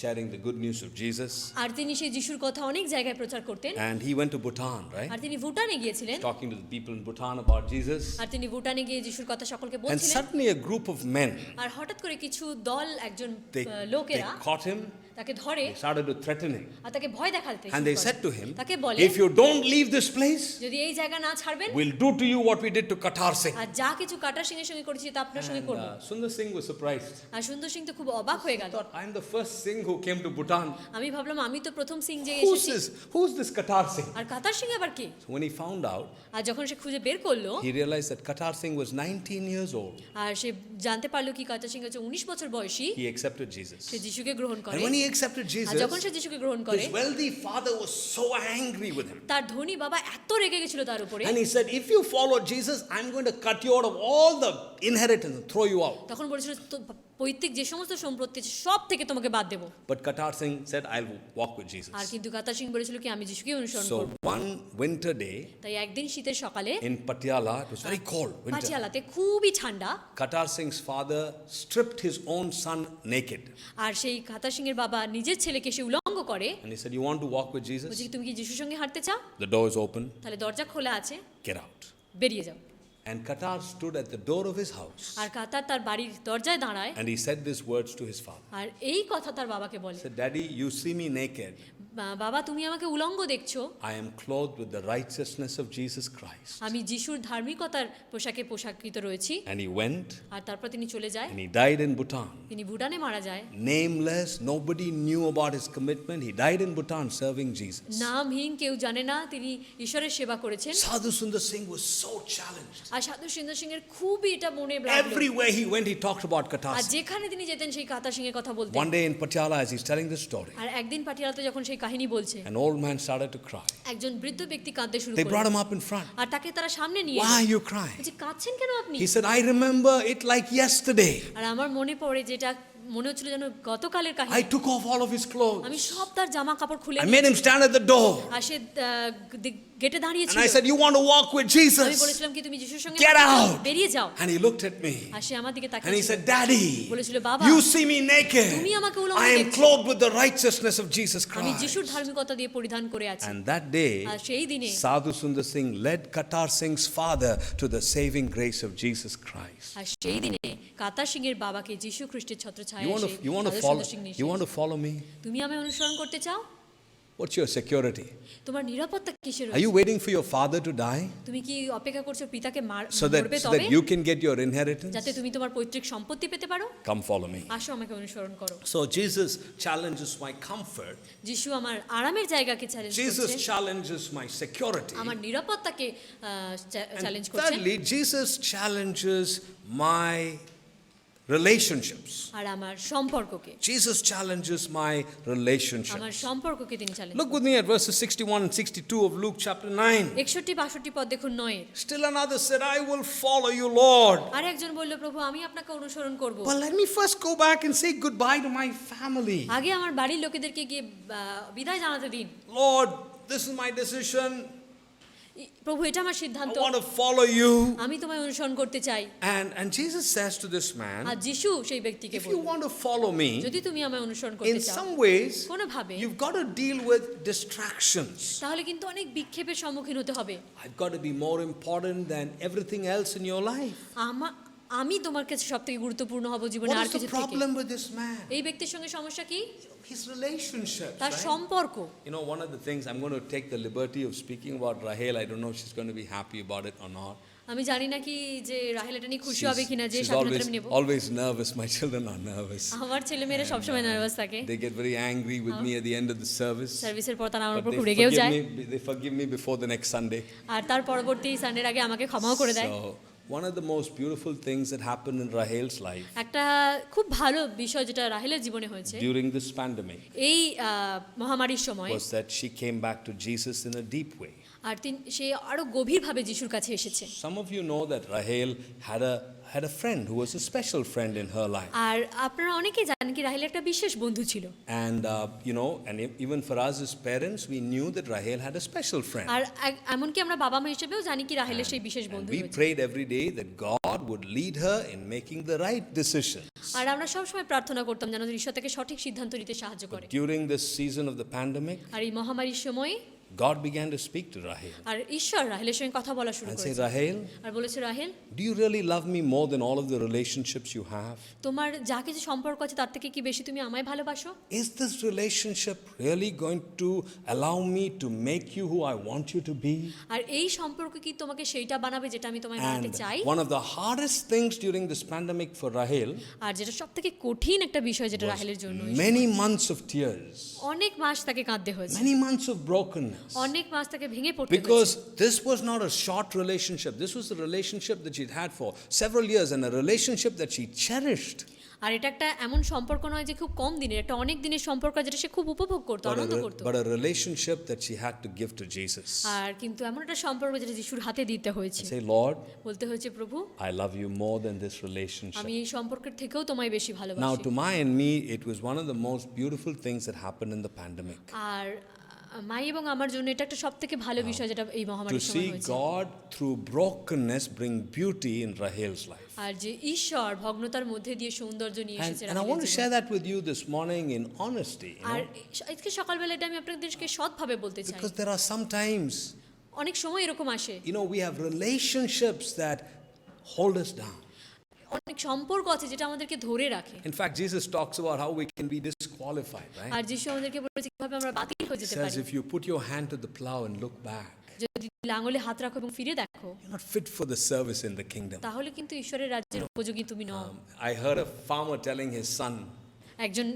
sharing the good news of Jesus. আর তিনি সেই যিশুর কথা অনেক জায়গায় প্রচার করতেন। And he went to Bhutan, right? আর তিনি ভুটানে গিয়েছিলেন। Talking to the people in Bhutan about Jesus. আর তিনি ভুটানে গিয়ে যিশুর কথা সকলকে And বলছিলেন। suddenly a group of men, আর হঠাৎ করে কিছু দল একজন they লোকেরা caught him, তাকে ধরে they started to threaten him. আর তাকে ভয় দেখাতে And শুরু they করে। said to him, তাকে বলে if you don't leave this place, যদি এই জায়গা না ছাড়বেন we'll do to you what we did to Qatar Singh. আর যা কিছু কাটার সিং এর সঙ্গে করেছি তা আপনার সঙ্গে And করব। Sundar Singh was surprised. আর সুন্দর সিং তো খুব অবাক হয়ে I গেল। thought, I'm the first Singh who came to Bhutan. আমি ভাবলাম আমি তো প্রথম সিং যে Who's এসেছি, this Qatar Singh? আর কাতার সিং আবার কে? So when he found out, আর যখন সে খুঁজে বের করলো, he realized that Qatar Singh was 19 years old. আর সে জানতে পারলো কি কাতার সিং হচ্ছে 19 বছর বয়সী, He accepted Jesus. সে যিশুকে গ্রহণ করে। And when he accepted আর যখন Jesus, সে যিশুকে গ্রহণ করে, his wealthy father was so angry with him. তার ধনী বাবা এত রেগে গেছিল তার উপরে, And he said, if you follow Jesus, I'm going to cut you out of all the inheritance and throw you out. তখন বলেছিল তো পৈতৃক যে সমস্ত সম্পত্তি আছে সব থেকে তোমাকে বাদ দেবো। But Qatar Singh said, I'll walk with Jesus. আর কিন্তু কাতার সিং বলেছিল কি আমি যিশুকে অনুসরণ So করব। one winter day তাই একদিন শীতের সকালে in Patiala, it was very cold winter. পাটিয়ালাতে খুবই ঠান্ডা, Qatar Singh's father stripped his own son naked. আর সেই কাতার সিং এর বাবা নিজের ছেলেকে সে উলঙ্গ করে। And he said, you want to walk with বলছে Jesus? কি তুমি কি যিশুর সঙ্গে হাঁটতে চাও? The door is open. তাহলে দরজা খোলা আছে, Get out. বেরিয়ে যাও। And Qatar stood at the door of his house. আর কাতার তার বাড়ির দরজায় দাঁড়ায়, And he said these words to his father. আর এই কথা তার বাবাকে বলে, He said, Daddy, you see me naked. বাবা তুমি আমাকে উলঙ্গ দেখছো, I am clothed with the righteousness of Jesus Christ. আমি যিশুর ধার্মিকতার পোশাকে পোশাকিত রয়েছি। And he went আর তারপর তিনি চলে যায়, and he died in Bhutan. তিনি ভুটানে মারা যায়। Nameless, nobody knew about his commitment. He died in Bhutan serving Jesus. নামহীন, কেউ জানে না তিনি ঈশ্বরের সেবা করেছেন। Sadhu Sundar Singh was so challenged. আর সাধু সুন্দর সিং এর খুবই এটা মনে লাগলো। Everywhere he went, he talked about Qatar R Singh. যেখানে তিনি যেতেন সেই কাতার সিং এর কথা বলতেন। One day in Patiala, as he's telling this story, আর একদিন পাটিয়ালাতে যখন সেই কাহিনী বলছে, an old man started to cry. একজন বৃদ্ধ ব্যক্তি কাঁদতে শুরু They brought করলো। him up in front. আর তাকে তারা সামনে নিয়ে Why are you crying? বলছে কাঁদছেন কেন আপনি? He said, I remember it like yesterday. আর আমার মনে পড়ে যেটা মনে হচ্ছিল যেন গতকালের I কাহিনী। took off all of his clothes. আমি সব তার জামা কাপড় খুলে I made him stand at the door. আর সে গেটে দাঁড়িয়ে And ছিল। I said, "You want to walk with আমি Jesus? বলেছিলাম কি তুমি যিশুর সঙ্গে Get থাকতে চাও? out!" বেরিয়ে যাও। And he looked at me আর সে আমার দিকে and he তাকিয়ে said, "Daddy, বলেছিল, "বাবা, you see me naked. তুমি আমাকে উলঙ্গ I am দেখছো। clothed with the righteousness of Jesus আমি যিশুর Christ." ধার্মিকতা দিয়ে পরিধান করে আছি। And that day, আর সেই দিনে Sadhu Sundar Singh led Qatar Singh's father to the saving grace of Jesus Christ. আর সেই দিনে কাতার সিং এর বাবাকে যিশু খ্রিস্টের ছত্রছায়ায় You এসে want to সাধু follow? সুন্দর সিং নিয়ে You want এসেছে। to follow me? তুমি আমায় অনুসরণ করতে চাও? What's your security? তোমার নিরাপত্তা কিসের Are you রয়েছে? waiting for your father to die তুমি কি অপেক্ষা করছো পিতাকে so মরবে that তবে you can get your inheritance? যাতে তুমি তোমার পৈতৃক সম্পত্তি পেতে পারো? Come follow me. আসো আমাকে অনুসরণ করো। So Jesus challenges my comfort. যিশু আমার আরামের জায়গাকে চ্যালেঞ্জ Jesus করছে, challenges my security. আমার নিরাপত্তাকে চ্যালেঞ্জ And করছে, thirdly, Jesus challenges my relationships. আর আমার সম্পর্ককে, Jesus challenges my relationships. আমার সম্পর্ককে তিনি challenge Look with me at verses 61 and 62 of Luke chapter 9. 61-62 পদ দেখুন 9 এর। Still another said, "I will follow you, Lord." আর একজন বলল, প্রভু আমি আপনাকে অনুসরণ করব। But let me first go back and say goodbye to my family. আগে আমার বাড়ির লোকেদেরকে গিয়ে বিদায় জানাতে দিন। Lord, this is my decision. প্রভু এটা আমার I সিদ্ধান্ত, want to follow you. আমি তোমায় অনুসরণ করতে চাই। And Jesus says to this R man, যিশু সেই ব্যক্তিকে if you বলল, want to follow me, যদি তুমি আমায় অনুসরণ করতে in চাও some ways, কোনোভাবে, you've got to deal with distractions. তাহলে কিন্তু অনেক বিক্ষেপের সম্মুখীন হতে হবে। I've got to be more important than everything else in your life. আমি তোমার কাছে সবথেকে গুরুত্বপূর্ণ হব জীবনে What আর is কিছু the থেকে। problem with this man? এই ব্যক্তির সঙ্গে সমস্যা কি? His relationships. তার Right? সম্পর্ক। You know, one of the things, I'm going to take the liberty of speaking about Rahel. I don't know if she's going to be happy about it or not. আমি জানি না কি যে রাহেল এটা নিয়ে খুশি হবে কিনা যে She's স্বাধীনতা আমি নেব। always nervous. My children are nervous. আমার ছেলেমেয়েরা সবসময় নার্ভাস থাকে। They get very angry with me at the end of the service. সার্ভিসের পর তারা আমার But উপর খুব রেগেও যায়। they forgive me before the next Sunday. আর তার পরবর্তী সানডের আগে আমাকে ক্ষমাও করে দেয়। So, one of the most beautiful things that happened in Rahel's life একটা খুব ভালো বিষয় যেটা রাহেলের জীবনে হয়েছে during this pandemic এই মহামারীর সময়, was that she came back to Jesus in a deep way. আর সে আরো গভীরভাবে যিশুর কাছে এসেছে। Some of you know that Rahel had a friend who was a special friend in her life. আর আপনারা অনেকেই জানেন কি রাহেল একটা বিশেষ বন্ধু ছিল। And and even for us as parents, we knew that Rahel had a special friend. আর এমনকি আমরা বাবা মা হিসেবেও জানি কি রাহেলের সেই বিশেষ বন্ধু We হয়েছে। prayed every day that God would lead her in making the right decisions. আর আমরা সবসময় প্রার্থনা করতাম যেন ঈশ্বর তাকে সঠিক সিদ্ধান্ত নিতে সাহায্য করে। During this season of the pandemic, আর এই মহামারীর সময় God began to speak to Rahel আর ঈশ্বর রাহেলের সঙ্গে কথা বলা শুরু and say, করেছে Rahel, আর বলেছে, Rahel do you really love me more than all of the relationships you have? তোমার যা কিছু সম্পর্ক আছে তার থেকে কি বেশি তুমি আমায় ভালোবাসো? Is this relationship really going to allow me to make you who I want you to be? আর এই সম্পর্ক কি তোমাকে সেইটা বানাবে যেটা আমি তোমায় বানাতে And চাই? one of the hardest things during this pandemic for Rahel আর যেটা সবথেকে কঠিন একটা বিষয় যেটা রাহেলের জন্য, many months of tears, অনেক মাস তাকে কাঁদতে হয়েছে, many months of brokenness. অনেক মাস তাকে ভেঙে পড়তে হয়েছে। Because this was not a short relationship. This was a relationship that she'd had for several years and a relationship that she cherished. আর এটা একটা এমন সম্পর্ক নয় যে খুব কম দিনের, একটা অনেক দিনের সম্পর্ক যেটা সে খুব উপভোগ করতো, আনন্দ করতো। But a relationship that she had to give to Jesus. আর কিন্তু এমন একটা সম্পর্ক যেটা যিশুর হাতে দিতে হয়েছে। Say, Lord, বলতে হয়েছে, প্রভু I love you more than this relationship. আমি এই সম্পর্কের থেকেও তোমায় বেশি Now, ভালোবাসি। to my and me, it was one of the most beautiful things that happened in the pandemic. আর মাই এবং আমার জন্য এটা একটা সবথেকে ভালো বিষয় যেটা এই To মহামারীর সময় see হয়েছে। God through brokenness bring beauty in Rahel's life. আর যে ঈশ্বর ভগ্নতার মধ্যে দিয়ে সৌন্দর্য নিয়ে এসেছে And I want to রাহেলের share জীবনে। that with you this morning in honesty. আর আজকে সকালবেলা এটা আমি আপনাদেরকে সৎভাবে বলতে চাই। Because there are some times, অনেক সময় এরকম আসে, we have relationships that hold us down. অনেক সম্পর্ক আছে যেটা আমাদেরকে ধরে রাখে। In fact, Jesus talks about how we can be disqualified, right? আর যিশু আমাদেরকে বলেছে কিভাবে আমরা বাতিল হয়ে যেতে Says পারি। if you put your hand to the plow and look back, যদি লাঙলে হাত রাখো এবং ফিরে দেখো, you're not fit for the service in the kingdom. তাহলে কিন্তু ঈশ্বরের রাজ্যের উপযোগী তুমি নও। I heard a farmer telling his son, একজন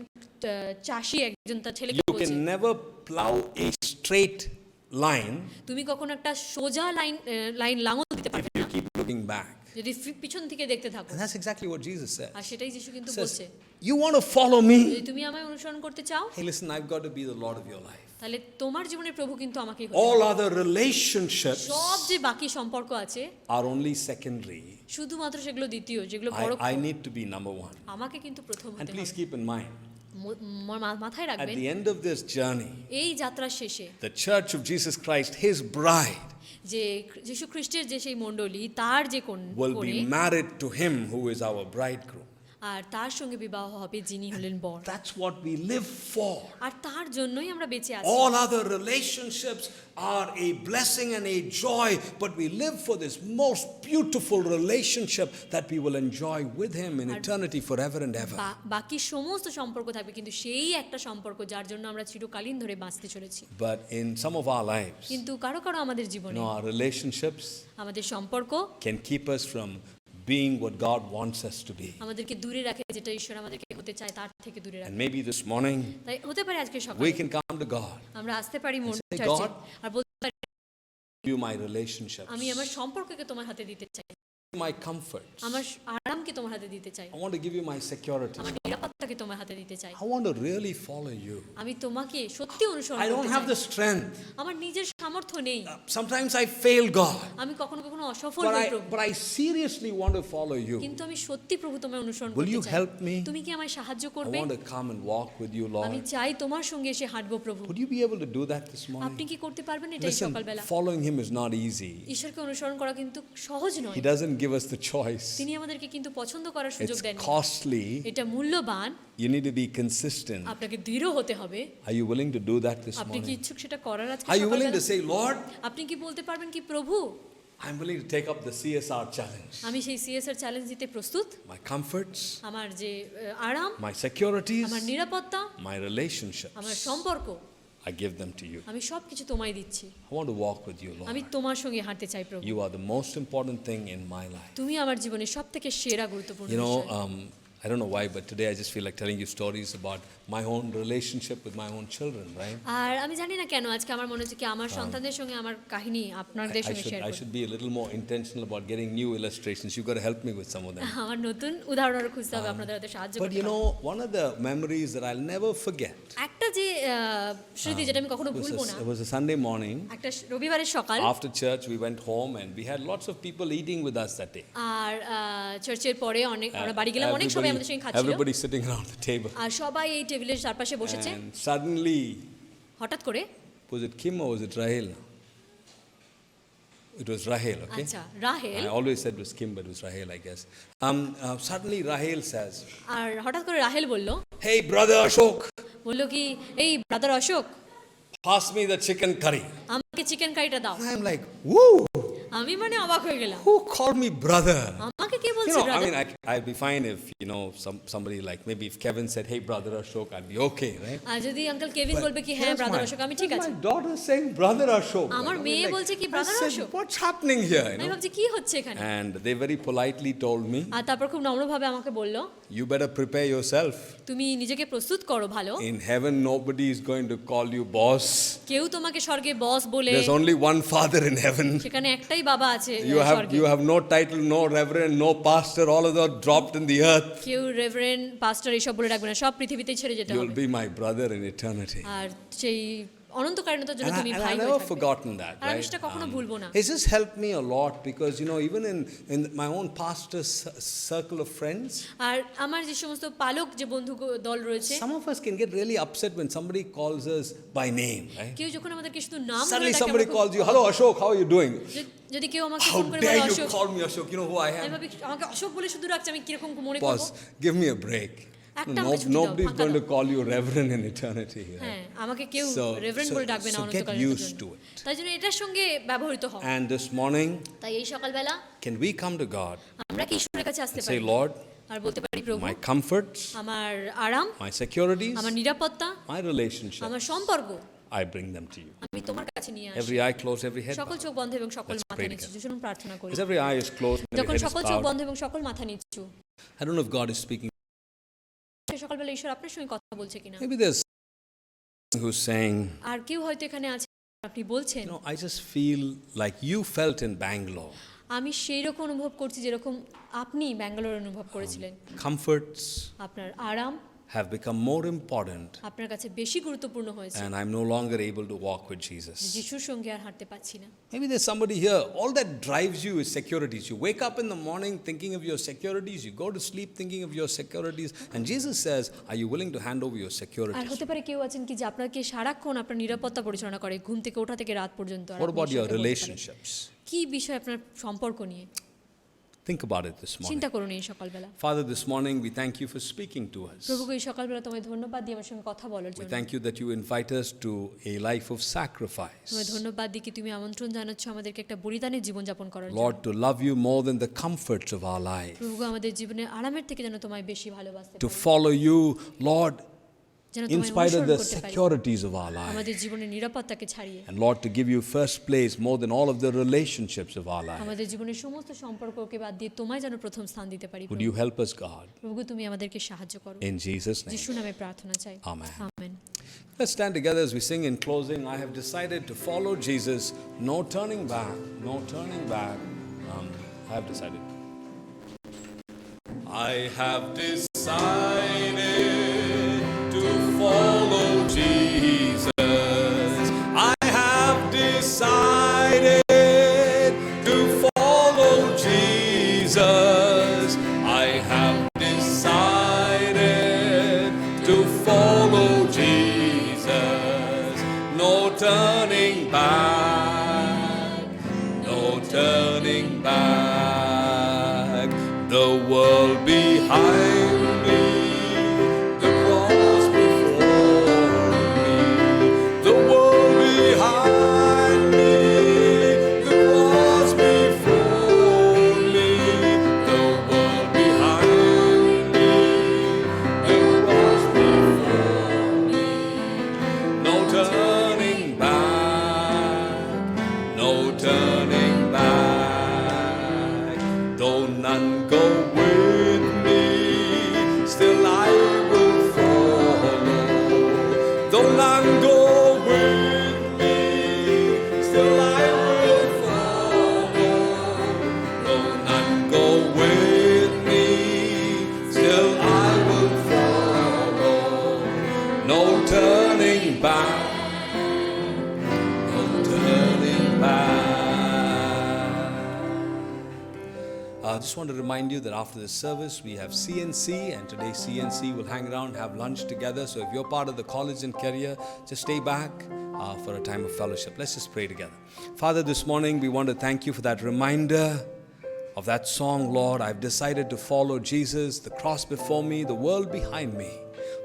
চাষি একজন তার ছেলেকে you বলছে, can never plow a straight line তুমি কখনো একটা সোজা লাইন লাঙল দিতে পারবে if you না keep looking back. যদি পিছন থেকে দেখতে থাকো। And that's exactly what Jesus said. আর সেটাই যিশু কিন্তু Says, বলছে, you want to follow me? যদি তুমি আমায় অনুসরণ করতে চাও, Hey, listen, I've got to be the Lord of your life. তাহলে তোমার জীবনের প্রভু কিন্তু আমাকেই হতে All হবে। other relationships সব যে বাকি সম্পর্ক আছে are only secondary. শুধুমাত্র সেগুলো দ্বিতীয়, যেগুলো বড়, I need to be number one. আমাকে কিন্তু প্রথম And হতে please হবে। keep in mind, মাথায় At রাখবেন, the end of this journey, এই যাত্রার শেষে the church of Jesus Christ, his bride, যে যীশু খ্রিস্টের যে সেই মণ্ডলী, তার যে will কনে, be married to him who is our bridegroom. আর তার সঙ্গে বিবাহ হবে যিনি হলেন বর। That's what we live for. আর তার জন্যই আমরা বেঁচে আছি। All other relationships are a blessing and a joy, but we live for this most beautiful relationship that we will enjoy with him in eternity forever and ever. বাকি সমস্ত সম্পর্ক থাকবে, কিন্তু সেই একটা সম্পর্ক যার জন্য আমরা চিরকালীন ধরে বাঁচতে চলেছি। But in some of our lives, কিন্তু কারো কারো আমাদের জীবনে our relationships আমাদের সম্পর্ক can keep us from being what God wants us to be. আমাদেরকে দূরে রাখে যেটা ঈশ্বর আমাদেরকে হতে চায় তার থেকে দূরে রাখে। And maybe this morning তাই হতে পারে আজকে we সকালে can come to God, আমরা আসতে পারি মন say, চার্চে God, আর বলতে পারি, you my relationships, আমি আমার সম্পর্ককে তোমার হাতে দিতে চাই, my comforts. আমার আরামকে তোমার হাতে দিতে চাই, I want to give you my security. আমার নিরাপত্তাকে তোমার হাতে দিতে চাই। I want to really follow you. আমি তোমাকে সত্যি অনুসরণ I don't করতে have চাই। the strength. আমার নিজের সামর্থ্য নেই, Sometimes I fail, God. আমি কখনো কখনো অসফল But হই I, প্রভু, but I seriously want to follow you. কিন্তু আমি সত্যি প্রভু তোমায় অনুসরণ Will you করতে চাই। help me? তুমি কি আমায় সাহায্য I করবে? want to come and walk with you, আমি Lord. চাই তোমার সঙ্গে এসে হাঁটবো প্রভু। Would you be able to do that this আপনি morning? কি করতে পারবেন এটা এই Listen, সকালবেলা? following him is not easy. ঈশ্বরকে অনুসরণ করা কিন্তু সহজ নয়। He doesn't give us the choice. তিনি আমাদেরকে কিন্তু পছন্দ করার সুযোগ It's দেন। costly. এটা মূল্যবান, You need to be consistent. আপনাকে দৃঢ় হতে হবে। Are you willing to do that this আপনি কি morning? ইচ্ছুক সেটা করার আজকে Are you willing to সকালবেলা? say, Lord, আপনি কি বলতে পারবেন কি প্রভু, I'm willing to take up the CSR challenge? আমি সেই সিএসআর চ্যালেঞ্জ দিতে প্রস্তুত। My comforts, আমার যে আরাম, my securities, আমার নিরাপত্তা, my relationships, আমার সম্পর্ক, I give them to you. আমি সবকিছু তোমায় দিচ্ছি। I want to walk with you, আমি Lord. তোমার সঙ্গে হাঁটতে চাই প্রভু। You are the most important thing in my life. তুমি আমার জীবনের সবথেকে সেরা গুরুত্বপূর্ণ You know, বিষয়। I don't know why, but today I just feel like telling you stories about my own relationship with my own children, right? আর আমি জানি না কেন আজকে আমার মনে হচ্ছে কি আমার সন্তানদের সঙ্গে আমার কাহিনী আপনাদের সঙ্গে শেয়ার I করি। should be a little more intentional about getting new illustrations. You've got to help me with some of them. আমার নতুন উদাহরণ আরো খুঁজতে হবে, আপনাদের হাতে সাহায্য But করতে you হবে। know, one of the memories that I'll never forget একটা যে স্মৃতি যেটা আমি কখনো ভুলবো না, it was a Sunday morning. একটা রবিবারের সকাল, After church, we went home and we had lots of people eating with us that day. আর চার্চের পরে অনেক আমরা বাড়ি গেলাম, অনেক সবাই আমাদের সঙ্গে খাচ্ছিল, Everybody sitting around the table. আর সবাই এই টেবিলের চারপাশে বসেছে। And suddenly, হঠাৎ করে, was it Kim or was it Rahel? It was Rahel, okay? আচ্ছা Rahel, I always said it was Kim, but it was Rahel, I guess. Suddenly Rahel says, আর হঠাৎ করে রাহেল বলল, "Hey, brother Ashok, বলল কি, এই brother Ashok, pass me the chicken curry." আমাকে chicken কারিটা দাও। I'm like, "Woo! আমি মানে অবাক হয়ে গেলাম, Who called me brother?" আমাকে কে You বলছে know, I brother? mean, I'd be fine if, somebody like, maybe if Kevin said, "Hey, brother Ashok," I'd be okay, right? আর যদি আঙ্কেল কেভিন বলবে কি হ্যাঁ ব্রাদার অশোক, আমি ঠিক আছে। My daughter saying, "Brother Ashok." আমার I mean, মেয়ে বলছে কি, brother I said, Ashok? "What's happening here?" You আমি know? ভাবছি কি হচ্ছে এখানে, And they very politely told me, আর তারপর খুব নম্রভাবে আমাকে বলল, "You better prepare yourself. তুমি নিজেকে প্রস্তুত করো ভালো, In heaven, nobody is going to call you boss. কেউ তোমাকে স্বর্গে বস বলে, There's only one Father in heaven. সেখানে একটাই বাবা আছে স্বর্গে, You have no title, no reverend, no pastor. All of that dropped in the earth. কেউ রেভারেন্ড পাস্টর এইসব বলে রাখবে না, সব পৃথিবীতে ছেড়ে যেতে You'll হবে, be my brother in eternity." আর সেই অনন্তকালীনতার জন্য তুমি And ভাই I হয়ে never থাকবে। forgotten that, আর আমি right? সেটা কখনো ভুলবো না। It's just helped me a lot because, even in my own pastor's circle of friends, আর আমার যে সমস্ত পালক যে বন্ধু দল রয়েছে, some of us can get really upset when somebody calls us by name, right? কেউ যখন আমাদেরকে শুধু নাম ধরে Suddenly ডাকে, somebody আমরা খুব- calls you, "Hello Ashok, how are you doing?" যদি কেউ আমাকে "How ফোন করে dare বলে you অশোক, call me Ashok? You know who I আমি am?" ভাবি আমাকে অশোক বলে শুধু রাখছে, আমি কিরকম মনে করব? Pause. Give me a break. একটা আমাকে ছুটি দাও, Nobody's ফাঁকা going to দাও। call you reverend in eternity. Right? হ্যাঁ, আমাকে কেউ So- রেভারেন্ড so- বলে ডাকবে না so get অনন্তকালীনতার used জন্য। to it. তাই জন্য এটার সঙ্গে ব্যবহৃত হও। And this morning, তাই এই সকালবেলা can we come to God আমরা কি ঈশ্বরের কাছে আসতে and পারি say, "Lord, আর বলতে পারি, প্রভু my comforts, আমার আরাম, my securities, আমার নিরাপত্তা, my relationship, আমার সম্পর্ক I bring them to you." আমি তোমার কাছে নিয়ে আসি। Every eye closed, every head সকল bowed. চোখ বন্ধ এবং সকল Let's মাথা pray নিচু, শুনুন প্রার্থনা করি। As every eye is closed, and every যখন head is সকল চোখ bowed. বন্ধ এবং সকল মাথা নিচু, I don't know if God is speaking. সেই সকালবেলা ঈশ্বর আপনার সঙ্গে কথা বলছে কিনা। Maybe there's someone who's saying, আর কেউ হয়তো এখানে আছে, আপনি বলছেন, I just feel like you felt in Bangalore. আমি সেই রকম অনুভব করছি যেরকম আপনি ব্যাঙ্গালোর অনুভব করেছিলেন। Comforts, আপনার আরাম, have become more important, আপনার কাছে বেশি গুরুত্বপূর্ণ হয়েছে, and I'm no longer able to walk with যে Jesus. যিশুর সঙ্গে আর হাঁটতে পারছি না। Maybe there's somebody here, all that drives you is securities. You wake up in the morning thinking of your securities, you go to sleep thinking of your securities, and Jesus says, are you willing to hand over your R securities? হতে পারে কেউ আছেন কি যে আপনাকে সারাক্ষণ আপনার নিরাপত্তা পরিচালনা করে, ঘুম থেকে ওঠা থেকে রাত পর্যন্ত। আর What আপনি about your ঈশ্বরকে বলতে পারেন, relationships? কি বিষয় আপনার সম্পর্ক নিয়ে Think about it this morning. চিন্তা করুন এই সকালবেলা। Father, this morning we thank you for speaking to us. প্রভুকে এই সকালবেলা তোমায় ধন্যবাদ দিই আমার সঙ্গে কথা বলার We জন্য। thank you that you invite us to a life of sacrifice. তোমায় ধন্যবাদ দিই কি তুমি আমন্ত্রণ জানাচ্ছ আমাদেরকে একটা বলিদানের জীবনযাপন করার জন্য। Lord, to love you more than the comforts of our life. প্রভু আমাদের জীবনের আরামের থেকে যেন তোমায় বেশি ভালোবাসতে To পারি, follow you, Lord, যেন in তোমায় spite of অনুসরণ the করতে পারি securities of our life. আমাদের জীবনের নিরাপত্তাকে ছাড়িয়ে। And Lord, to give you first place more than all of the relationships of our life. আমাদের জীবনের সমস্ত সম্পর্ককে বাদ দিয়ে তোমায় যেন প্রথম স্থান দিতে পারি। Would you help us, God? প্রভু তুমি আমাদেরকে সাহায্য করো, In Jesus' name. যিশুর নামে প্রার্থনা চাই, Amen. Amen. Let's stand together as we sing in closing. I have decided to follow Jesus. No turning back. No turning back. I have decided. I have decided to follow Jesus. I have decided to follow Jesus. I have decided to follow Jesus. No turning back. No turning back. The world behind me, the cross before me. The world behind me, the cross before me. The world behind me, the cross before me. No turning back, no turning back. Though none go with me, still I will follow. Though none go with me, still I will follow. Though none go with me, still I will follow. No turning back. No turning back. I just want to remind you that after this service we have CNC, and today CNC will hang around, have lunch together. So if you're part of the college and career, just stay back for a time of fellowship. Let's just pray together. Father, this morning we want to thank you for that reminder of that song, Lord. I've decided to follow Jesus, the cross before me, the world behind me.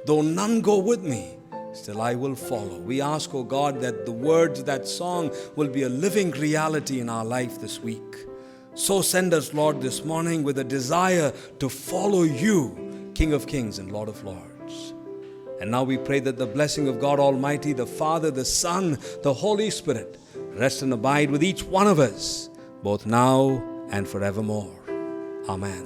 Though none go with me, still I will follow. We ask, oh God, that the words of that song will be a living reality in our life this week. So send us, Lord, this morning with a desire to follow you, King of Kings and Lord of Lords. And now we pray that the blessing of God Almighty, the Father, the Son, the Holy Spirit, rest and abide with each one of us, both now and forevermore. Amen.